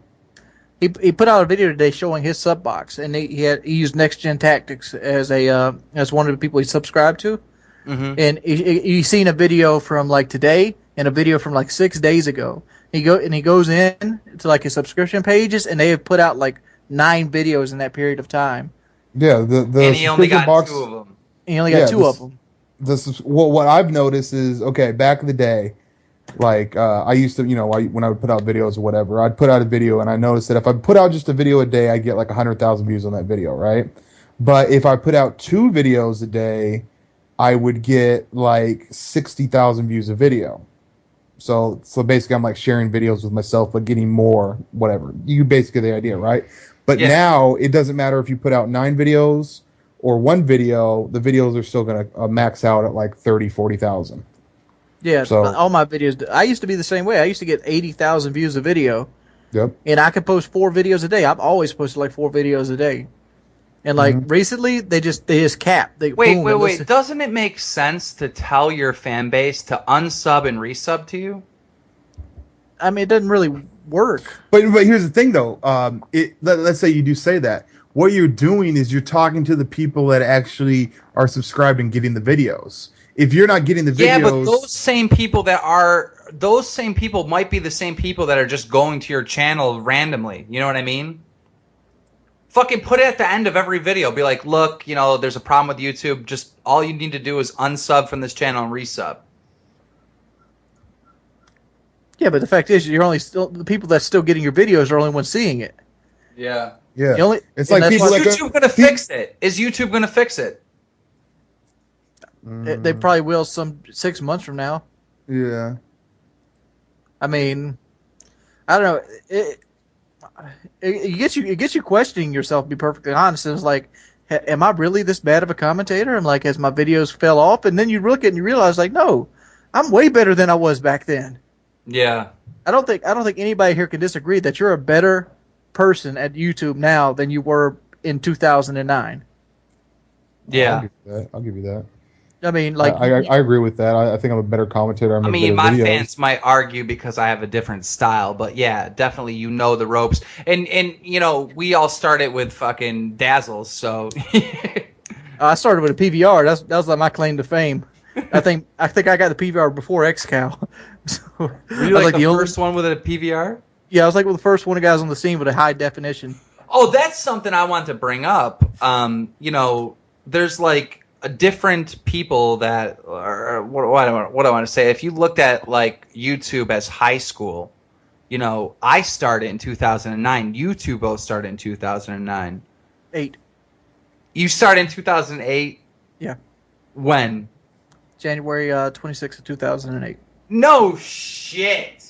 He put out a video today showing his sub box, and he used Next Gen Tactics as one of the people he subscribed to. Mm-hmm. And he's seen a video from like today and a video from like 6 days ago. He goes in to like his subscription pages, and they have put out like 9 videos in that period of time. Yeah, the and he only got box, 2 of them. He only got 2 of them. What I've noticed is, okay, back in the day, like I used to, when I would put out videos or whatever, I'd put out a video, and I noticed that if I put out just a video a day, I get like 100,000 views on that video, right? But if I put out 2 videos a day, I would get like 60,000 views a video. So basically, I'm like sharing videos with myself, but getting more, whatever. You basically get the idea, right? But now it doesn't matter if you put out 9 videos or 1 video, the videos are still going to max out at like 30, 40,000. Yeah, so all my videos, I used to be the same way. I used to get 80,000 views a video. Yep. And I could post 4 videos a day. I've always posted like 4 videos a day. And like recently, they just cap. Wait. Doesn't it make sense to tell your fan base to unsub and resub to you? I mean, it doesn't really work. But here's the thing, though. Let's say you do say that. What you're doing is you're talking to the people that actually are subscribed and getting the videos. If you're not getting the videos, yeah, but those same people might be the same people that are just going to your channel randomly. You know what I mean? Fucking put it at the end of every video. Be like, look, there's a problem with YouTube. Just all you need to do is unsub from this channel and resub. Yeah, but the fact is, the people that's still getting your videos are only ones seeing it. Yeah. Yeah. It's like people Is YouTube going to fix it? Is YouTube going to fix it? They probably will 6 months from now. Yeah. I mean, I don't know. It gets you questioning yourself, to be perfectly honest. It's like, am I really this bad of a commentator? And like, as my videos fell off, and then you look at it and you realize, like, no, I'm way better than I was back then. Yeah. I don't think anybody here can disagree that you're a better person at YouTube now than you were in 2009. Yeah. I'll give you that. I mean, like, I agree with that. I think I'm a better commentator. My fans might argue because I have a different style, but yeah, definitely the ropes. And we all started with fucking Dazzles, so I started with a PVR. That was like my claim to fame. I think I got the PVR before XCal. So, were you like the first one with a PVR? Yeah, I was like the first one of the guys on the scene with a high definition. Oh, that's something I want to bring up. There's like different people that are what I want to say. If you looked at like YouTube as high school, I started in 2009. YouTube both started in 2009. 8. You started in 2008? Yeah. When? January 26th of 2008. No shit.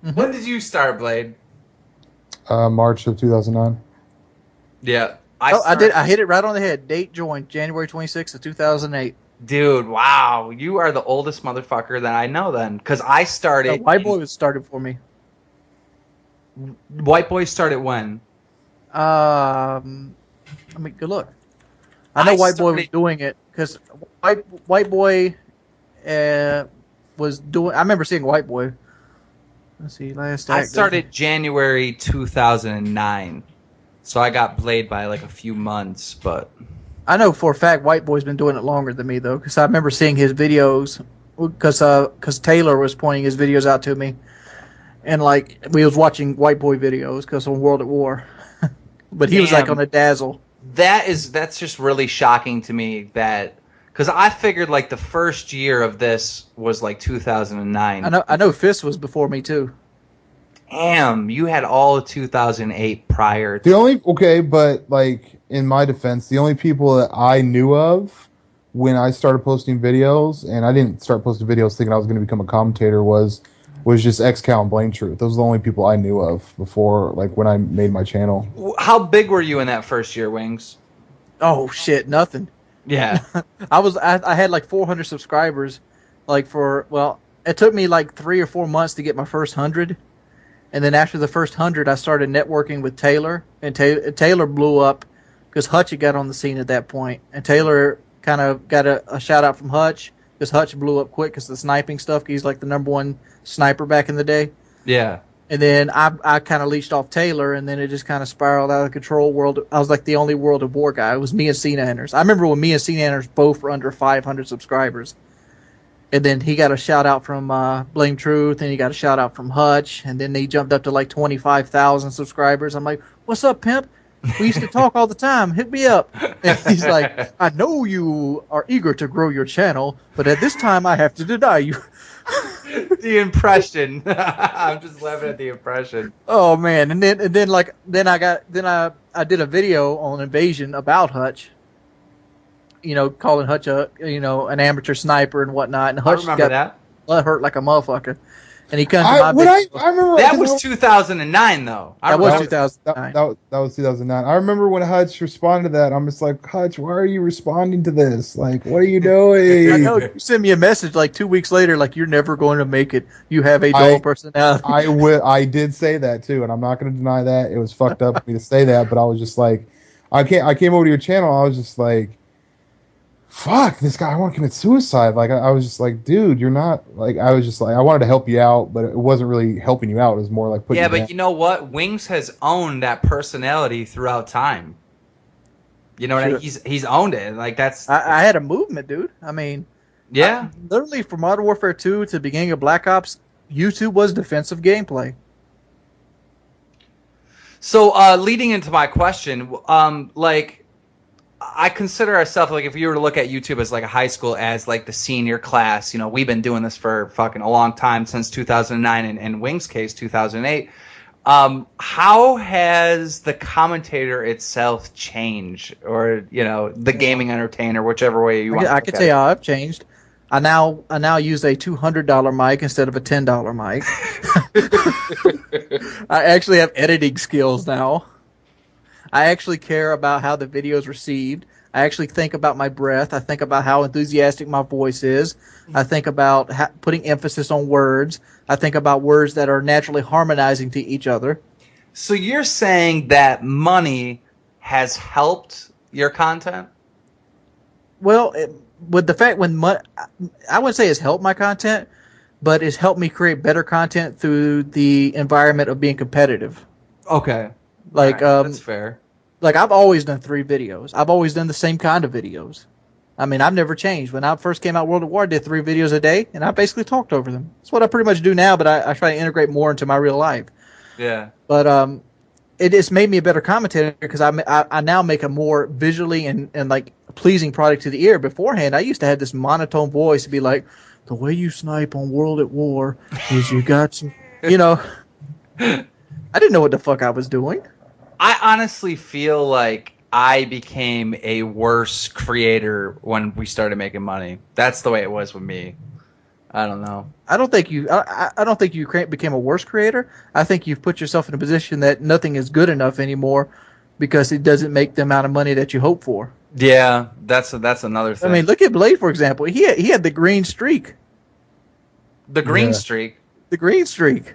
Mm-hmm. When did you start, Blade? March of 2009. Yeah. I did. I hit it right on the head. Date joined January 26th of 2008. Dude, wow. You are the oldest motherfucker that I know then. Because I started... White Boy started for me. White Boy started when? I mean, good luck. I know White Boy was doing it because White Boy was doing. I remember seeing White Boy. Let's see, last act. I started January 2009, so I got played by like a few months, but I know for a fact White Boy's been doing it longer than me though, because I remember seeing his videos because Taylor was pointing his videos out to me, and like we was watching White Boy videos because on World at War, but he was like on a dazzle. That's just really shocking to me that. Because I figured like the first year of this was like 2009. I know Fist was before me too. Damn, you had all of 2008 prior. But like in my defense, the only people that I knew of when I started posting videos, and I didn't start posting videos thinking I was going to become a commentator, was just XCal and Blame Truth. Those are the only people I knew of before, like when I made my channel. How big were you in that first year, Wings? Oh shit, nothing. Yeah. I had like 400 subscribers, it took me like 3 or 4 months to get my first 100, and then after the first 100, I started networking with Taylor, and Taylor blew up because Hutch had got on the scene at that point, and Taylor kind of got a shout out from Hutch because Hutch blew up quick because the sniping stuff. He's like the #1 sniper back in the day. Yeah. And then I kind of leached off Taylor, and then it just kind of spiraled out of control. I was like the only World of War guy. It was me and Cena Enders. I remember when me and Cena Enders both were under 500 subscribers. And then he got a shout out from Blame Truth, and he got a shout out from Hutch, and then they jumped up to like 25,000 subscribers. I'm like, "What's up, pimp? We used to talk all the time. Hit me up." And he's like, "I know you are eager to grow your channel, but at this time I have to deny you." The impression. I'm just laughing at the impression. Oh man, and then I did a video on Invasion about Hutch. You know, calling Hutch an amateur sniper and whatnot, and Hutch got hurt like a motherfucker. And he comes to my video. I remember that was 2009 though. That was 2009. That was 2009. I remember when Hutch responded to that. I'm just like, Hutch, why are you responding to this? Like, what are you doing? I know you sent me a message like 2 weeks later, like you're never going to make it. You have a dull personality. I did say that too, and I'm not going to deny that. It was fucked up of me to say that, but I was just like, I came over to your channel. I was just like, fuck, this guy, I want to commit suicide. Like, I was just like, dude, you're not, like, I was just like, I wanted to help you out, but it wasn't really helping you out. It was more like putting you down. You know what? Wings has owned that personality throughout time. You know what I mean? He's owned it. Like, that's... I had a movement, dude. I mean... Yeah. Literally, from Modern Warfare 2 to the beginning of Black Ops, YouTube was defensive gameplay. So, leading into my question, I consider ourselves, like, if you were to look at YouTube as, like, a high school, as, like, the senior class, you know, we've been doing this for fucking a long time, since 2009, and in Wings' case, 2008. How has the commentator itself changed, or, you know, the gaming entertainer, whichever way you want to I can tell you how I've changed. I now use a $200 mic instead of a $10 mic. I actually have editing skills now. I actually care about how the video is received. I actually think about my breath. I think about how enthusiastic my voice is. I think about putting emphasis on words. I think about words that are naturally harmonizing to each other. So you're saying that money has helped your content? Well, with the fact I wouldn't say it's helped my content, but it's helped me create better content through the environment of being competitive. Okay. Like, that's fair. Like, I've always done 3 videos. I've always done the same kind of videos. I mean, I've never changed. When I first came out World at War, I did 3 videos a day, and I basically talked over them. That's what I pretty much do now, but I try to integrate more into my real life. Yeah. But it just made me a better commentator because I now make a more visually and like pleasing product to the ear. Beforehand, I used to have this monotone voice to be like, the way you snipe on World at War is you got to, you know. I didn't know what the fuck I was doing. I honestly feel like I became a worse creator when we started making money. That's the way it was with me. I don't know. I don't think you became a worse creator. I think you've put yourself in a position that nothing is good enough anymore because it doesn't make the amount of money that you hope for. Yeah, that's another thing. I mean, look at Blade, for example. He had the green streak. The green streak. The green streak.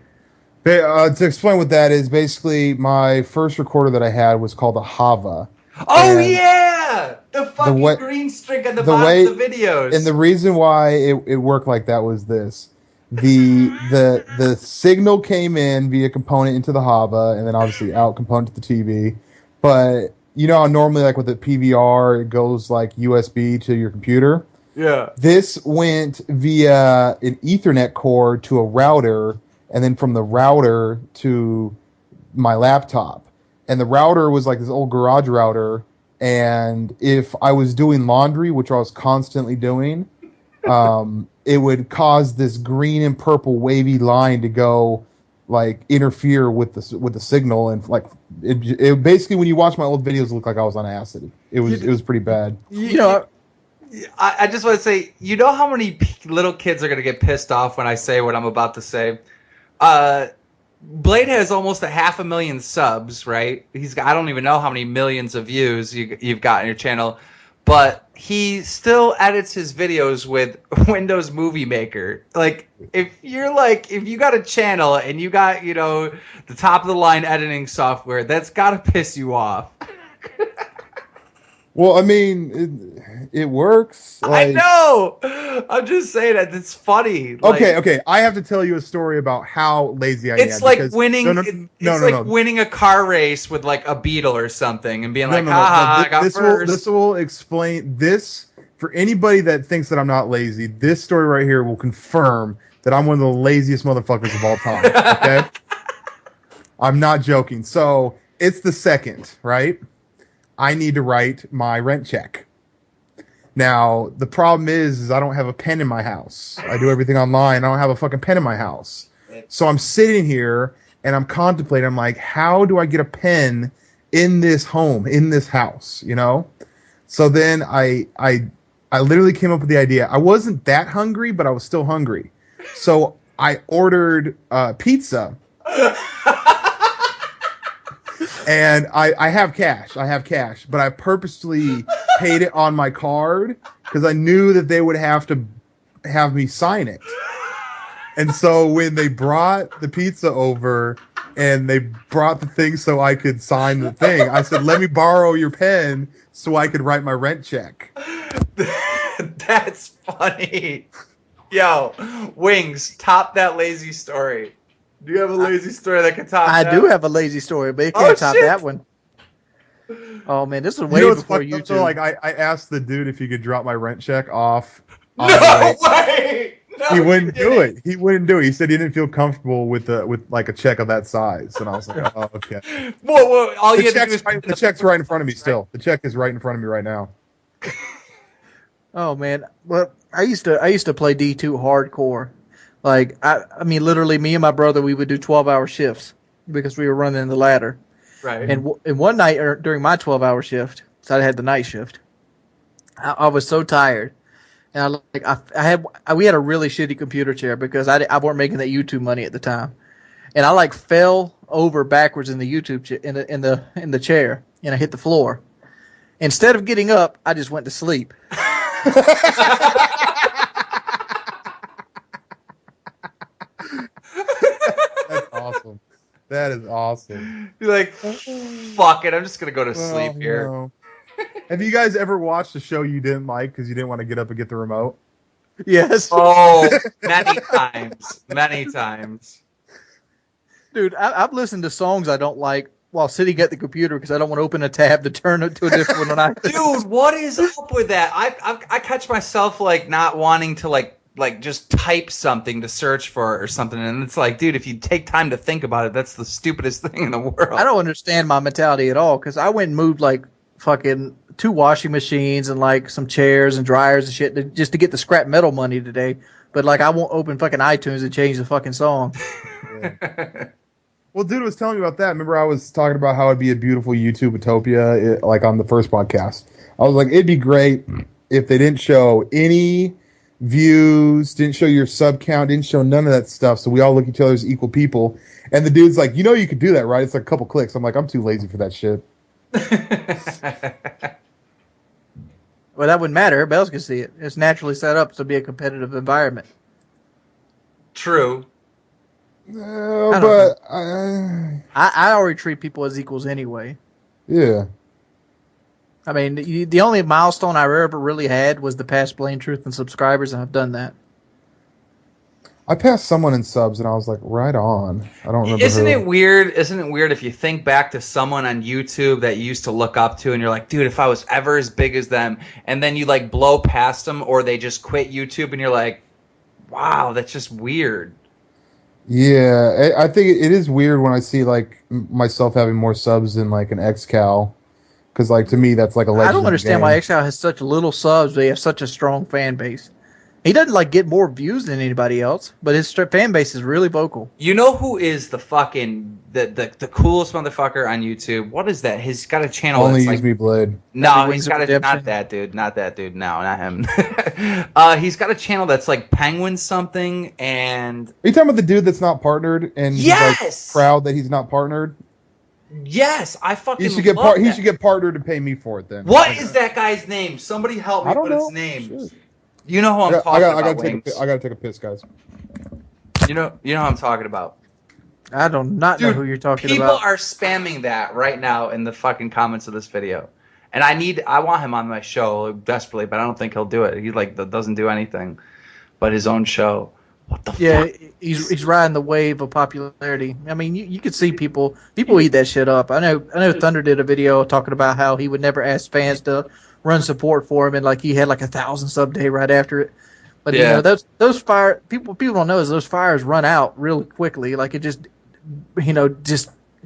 To explain what that is, basically my first recorder that I had was called a Hava. Oh And yeah, the fucking way, green streak at the the bottom way, of the videos. and the reason why it worked like that was this: the signal came in via component into the Hava, and then obviously out component to the TV. But you know how normally, like with the PVR, it goes like USB to your computer. Yeah. This went via an Ethernet cord to a router, and then from the router to my laptop. And the router was like this old garage router. And if I was doing laundry, which I was constantly doing, it would cause this green and purple wavy line to go like interfere with the signal, and like it basically, when you watch my old videos, it looked like I was on acid. It was pretty bad. I just want to say, you know how many little kids are going to get pissed off when I say what I'm about to say? Blade has almost 500,000 subs, right? I don't even know how many millions of views you've got on your channel, but he still edits his videos with Windows Movie Maker. Like, if you got a channel and you got, the top of the line editing software, that's got to piss you off. Well, I mean, it works. I know. I'm just saying that it's funny. Okay. I have to tell you a story about how lazy I am. It's like winning. Winning a car race with like a Beetle or something, and being I got first. This will explain this for anybody that thinks that I'm not lazy. This story right here will confirm that I'm one of the laziest motherfuckers of all time. Okay, I'm not joking. So it's the second, right? I need to write my rent check. Now, the problem is I don't have a pen in my house. I do everything online. I don't have a fucking pen in my house. So I'm sitting here and I'm contemplating. I'm like, how do I get a pen in this home, in this house, So then I literally came up with the idea. I wasn't that hungry, but I was still hungry. So I ordered pizza. And I have cash, but I purposely paid it on my card because I knew that they would have to have me sign it. And so when they brought the pizza over and they brought the thing so I could sign the thing, I said, let me borrow your pen so I could write my rent check. That's funny. Yo, Wings, top that lazy story. Do you have a lazy story that can top that? I do have a lazy story, but it can't top that one. Oh, man, this is way before YouTube. So, like, I asked the dude if he could drop my rent check off. No way! No, he wouldn't do it. He wouldn't do it. He said he didn't feel comfortable with like a check of that size. And I was like, oh, okay. Well, all you have to do is... The check's right in front of me still. The check is right in front of me right now. Oh, man. Well, I used to play D2 hardcore. Like, I mean, literally, me and my brother, we would do 12-hour shifts because we were running the ladder. Right. And one night during my 12-hour shift, so I had the night shift, I was so tired. And we had a really shitty computer chair because I weren't making that YouTube money at the time. And I like fell over backwards in the YouTube in the chair, and I hit the floor. Instead of getting up, I just went to sleep. That's awesome. That is awesome. You're like, fuck it, I'm just gonna go to sleep here. No. Have you guys ever watched a show you didn't like because you didn't want to get up and get the remote? Yes. Oh, many times. Dude, I've listened to songs I don't like while sitting at the computer because I don't want to open a tab to turn it to a different one. Dude, what is up with that? I catch myself like not wanting to like just type something to search for or something, and it's like, dude, if you take time to think about it, that's the stupidest thing in the world. I don't understand my mentality at all because I went and moved like fucking 2 washing machines and like some chairs and dryers and shit just to get the scrap metal money today. But like, I won't open fucking iTunes and change the fucking song. Yeah. Well, dude was telling me about that. Remember, I was talking about how it'd be a beautiful YouTube utopia, like on the first podcast. I was like, it'd be great if they didn't show any views, didn't show your sub count, didn't show none of that stuff, so we all look at each other as equal people. And the dude's like, you could do that, right? It's like a couple clicks. I'm like, I'm too lazy for that shit. Well, that wouldn't matter. Everybody else can see it. It's naturally set up to be a competitive environment. True. But I already treat people as equals anyway. Yeah. I mean, the only milestone I ever really had was the past Blame Truth and subscribers, and I've done that. I passed someone in subs, and I was like, right on. I don't remember Isn't who. it weird? Isn't it weird if you think back to someone on YouTube that you used to look up to, and you're like, dude, if I was ever as big as them, and then you like blow past them, or they just quit YouTube, and you're like, wow, that's just weird. Yeah, I think it is weird when I see like myself having more subs than like an XCal, because like to me that's like a legend. I don't understand why XCal has such little subs, but he has such a strong fan base. He doesn't like get more views than anybody else, but his fan base is really vocal. You know who is the fucking the coolest motherfucker on YouTube? What is that? He's got a channel. Only that's use me blade. No, he's got a not that dude. No, not him. He's got a channel that's like Penguin something. And are you talking about the dude that's not partnered and he's like proud that he's not partnered? Yes, I fucking. He should get partnered and pay me for it then. What is that guy's name? Somebody help me with his name. Shit. You know who I'm talking about. I gotta take a piss, guys. You know who I'm talking about. I do not know who you're talking people about. People are spamming that right now in the fucking comments of this video, and I want him on my show desperately, but I don't think he'll do it. He like doesn't do anything but his own show. What the fuck? he's riding the wave of popularity. I mean, you could see people eat that shit up. I know Thunder did a video talking about how he would never ask fans to run support for him, and like he had like 1,000 sub day right after it. But you know, those fire people don't know is those fires run out really quickly. Like it just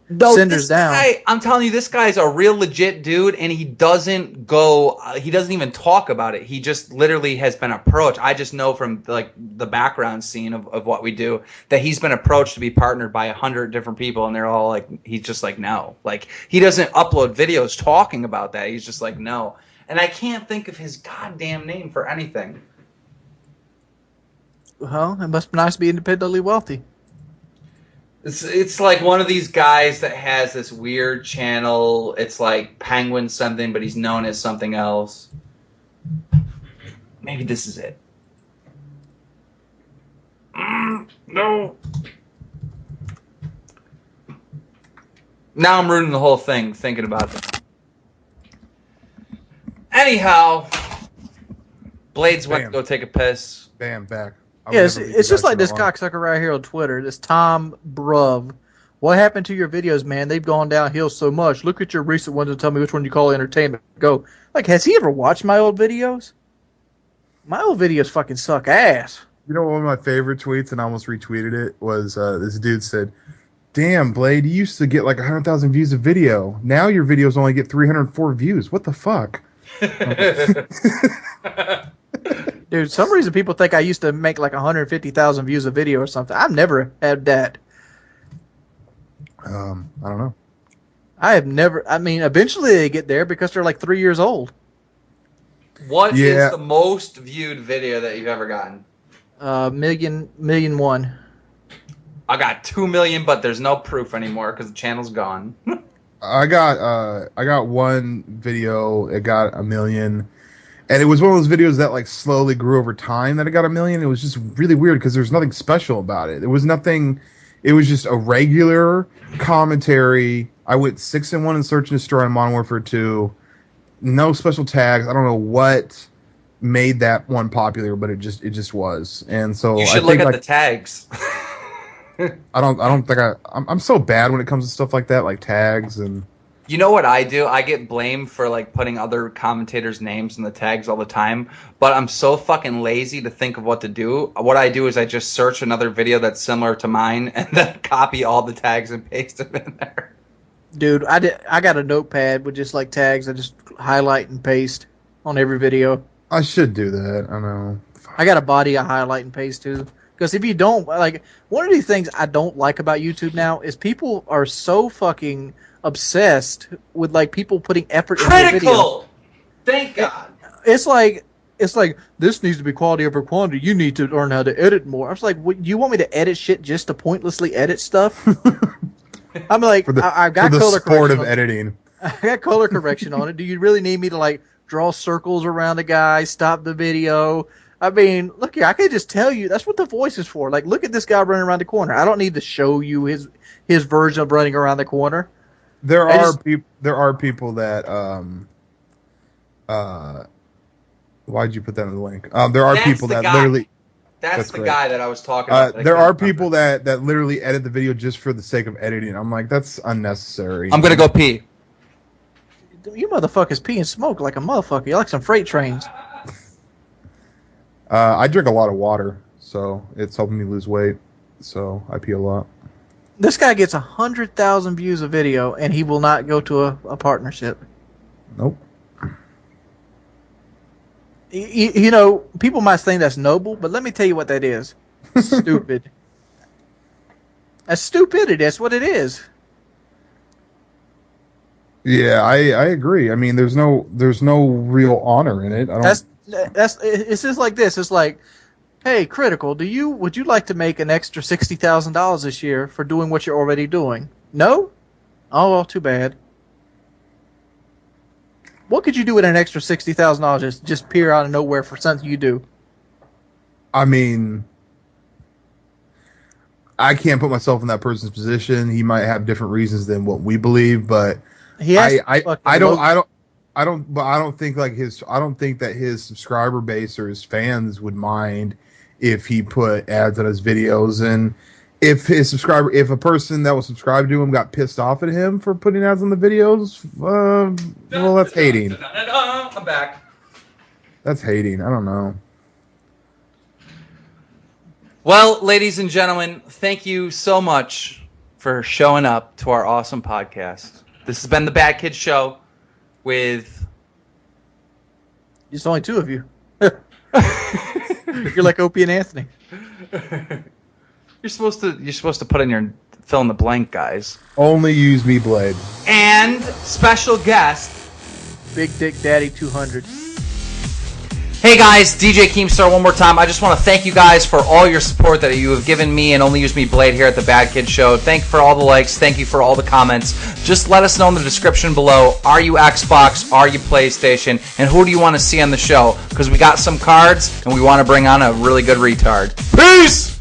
cinders down. I'm telling you, this guy's a real legit dude, and he doesn't even talk about it. He just literally has been approached. I just know from like the background scene of what we do that he's been approached to be partnered by 100 different people, and they're all like, he's just like, no. Like he doesn't upload videos talking about that. He's just like, no. And I can't think of his goddamn name for anything. Well, it must be nice to be independently wealthy. It's like one of these guys that has this weird channel. It's like Penguin something, but he's known as something else. Maybe this is it. No. Now I'm ruining the whole thing thinking about it. Anyhow, Blades went to go take a piss. Bam, back. Yeah, it's just like this cocksucker right here on Twitter, this Tom Bruv. What happened to your videos, man? They've gone downhill so much. Look at your recent ones and tell me which one you call entertainment. Go. Like, has he ever watched my old videos? My old videos fucking suck ass. You know, one of my favorite tweets, and I almost retweeted it, was this dude said, damn, Blade, you used to get like 100,000 views a video. Now your videos only get 304 views. What the fuck? Dude, some reason people think I used to make like 150,000 views a video or something. I've never had that. I don't know. I have never. I mean, eventually they get there because they're like 3 years old. What is the most viewed video that you've ever gotten? Million one. I got 2 million, but there's no proof anymore because the channel's gone. I got one video. It got 1 million, and it was one of those videos that like slowly grew over time that it got 1 million. It was just really weird because there's nothing special about it. It was nothing. It was just a regular commentary. I went 6-1 in Search and Destroy on Modern Warfare 2. No special tags. I don't know what made that one popular, but it just was. And so you should look at the tags. I don't think I'm so bad when it comes to stuff like that, like tags and. You know what I do? I get blamed for like putting other commentators' names in the tags all the time, but I'm so fucking lazy to think of what to do. What I do is I just search another video that's similar to mine and then copy all the tags and paste them in there. Dude, I got a notepad with just like tags. I just highlight and paste on every video. I should do that. I know. I got a body I highlight and paste too. Because if you don't, like, one of the things I don't like about YouTube now is people are so fucking obsessed with, like, people putting effort into the video. Thank God. It's like, this needs to be quality over quantity. You need to learn how to edit more. I was like, what, you want me to edit shit just to pointlessly edit stuff? I'm like, I've got color correction of editing. I got color correction on it. Do you really need me to, like, draw circles around a guy, stop the video? I mean, look here. I can just tell you that's what the voice is for. Like, look at this guy running around the corner. I don't need to show you his version of running around the corner. There are people that why'd you put that in the link? There are people that literally. That's the guy that I was talking about. There are people that literally edit the video just for the sake of editing. I'm like, that's unnecessary. I'm gonna go pee. You motherfuckers pee and smoke like a motherfucker. You're like some freight trains. I drink a lot of water, so it's helping me lose weight. So I pee a lot. This guy gets 100,000 views a video, and he will not go to a partnership. Nope. You know, people might think that's noble, but let me tell you what that is. Stupid. That's stupidity. That's what it is. Yeah, I agree. I mean, there's no real honor in it. It's just like this. It's like, hey, Critical, would you like to make an extra $60,000 this year for doing what you're already doing? No? Oh, well, too bad. What could you do with an extra $60,000 just appear out of nowhere for something you do? I mean, I can't put myself in that person's position. He might have different reasons than what we believe, but I don't think that his subscriber base or his fans would mind if he put ads on his videos. And if a person that was subscribed to him got pissed off at him for putting ads on the videos, well, that's hating. I'm back. That's hating. I don't know. Well, ladies and gentlemen, thank you so much for showing up to our awesome podcast. This has been the Bad Kids Show with... It's only two of you. You're like Opie and Anthony. You're supposed to put in your fill in the blank, guys. Only use me, Blade. And special guest, Big Dick Daddy 200. Hey guys, DJ Keemstar one more time. I just want to thank you guys for all your support that you have given me and Only Use Me Blade here at the Bad Kids Show. Thank you for all the likes. Thank you for all the comments. Just let us know in the description below. Are you Xbox? Are you PlayStation? And who do you want to see on the show? Because we got some cards and we want to bring on a really good retard. Peace!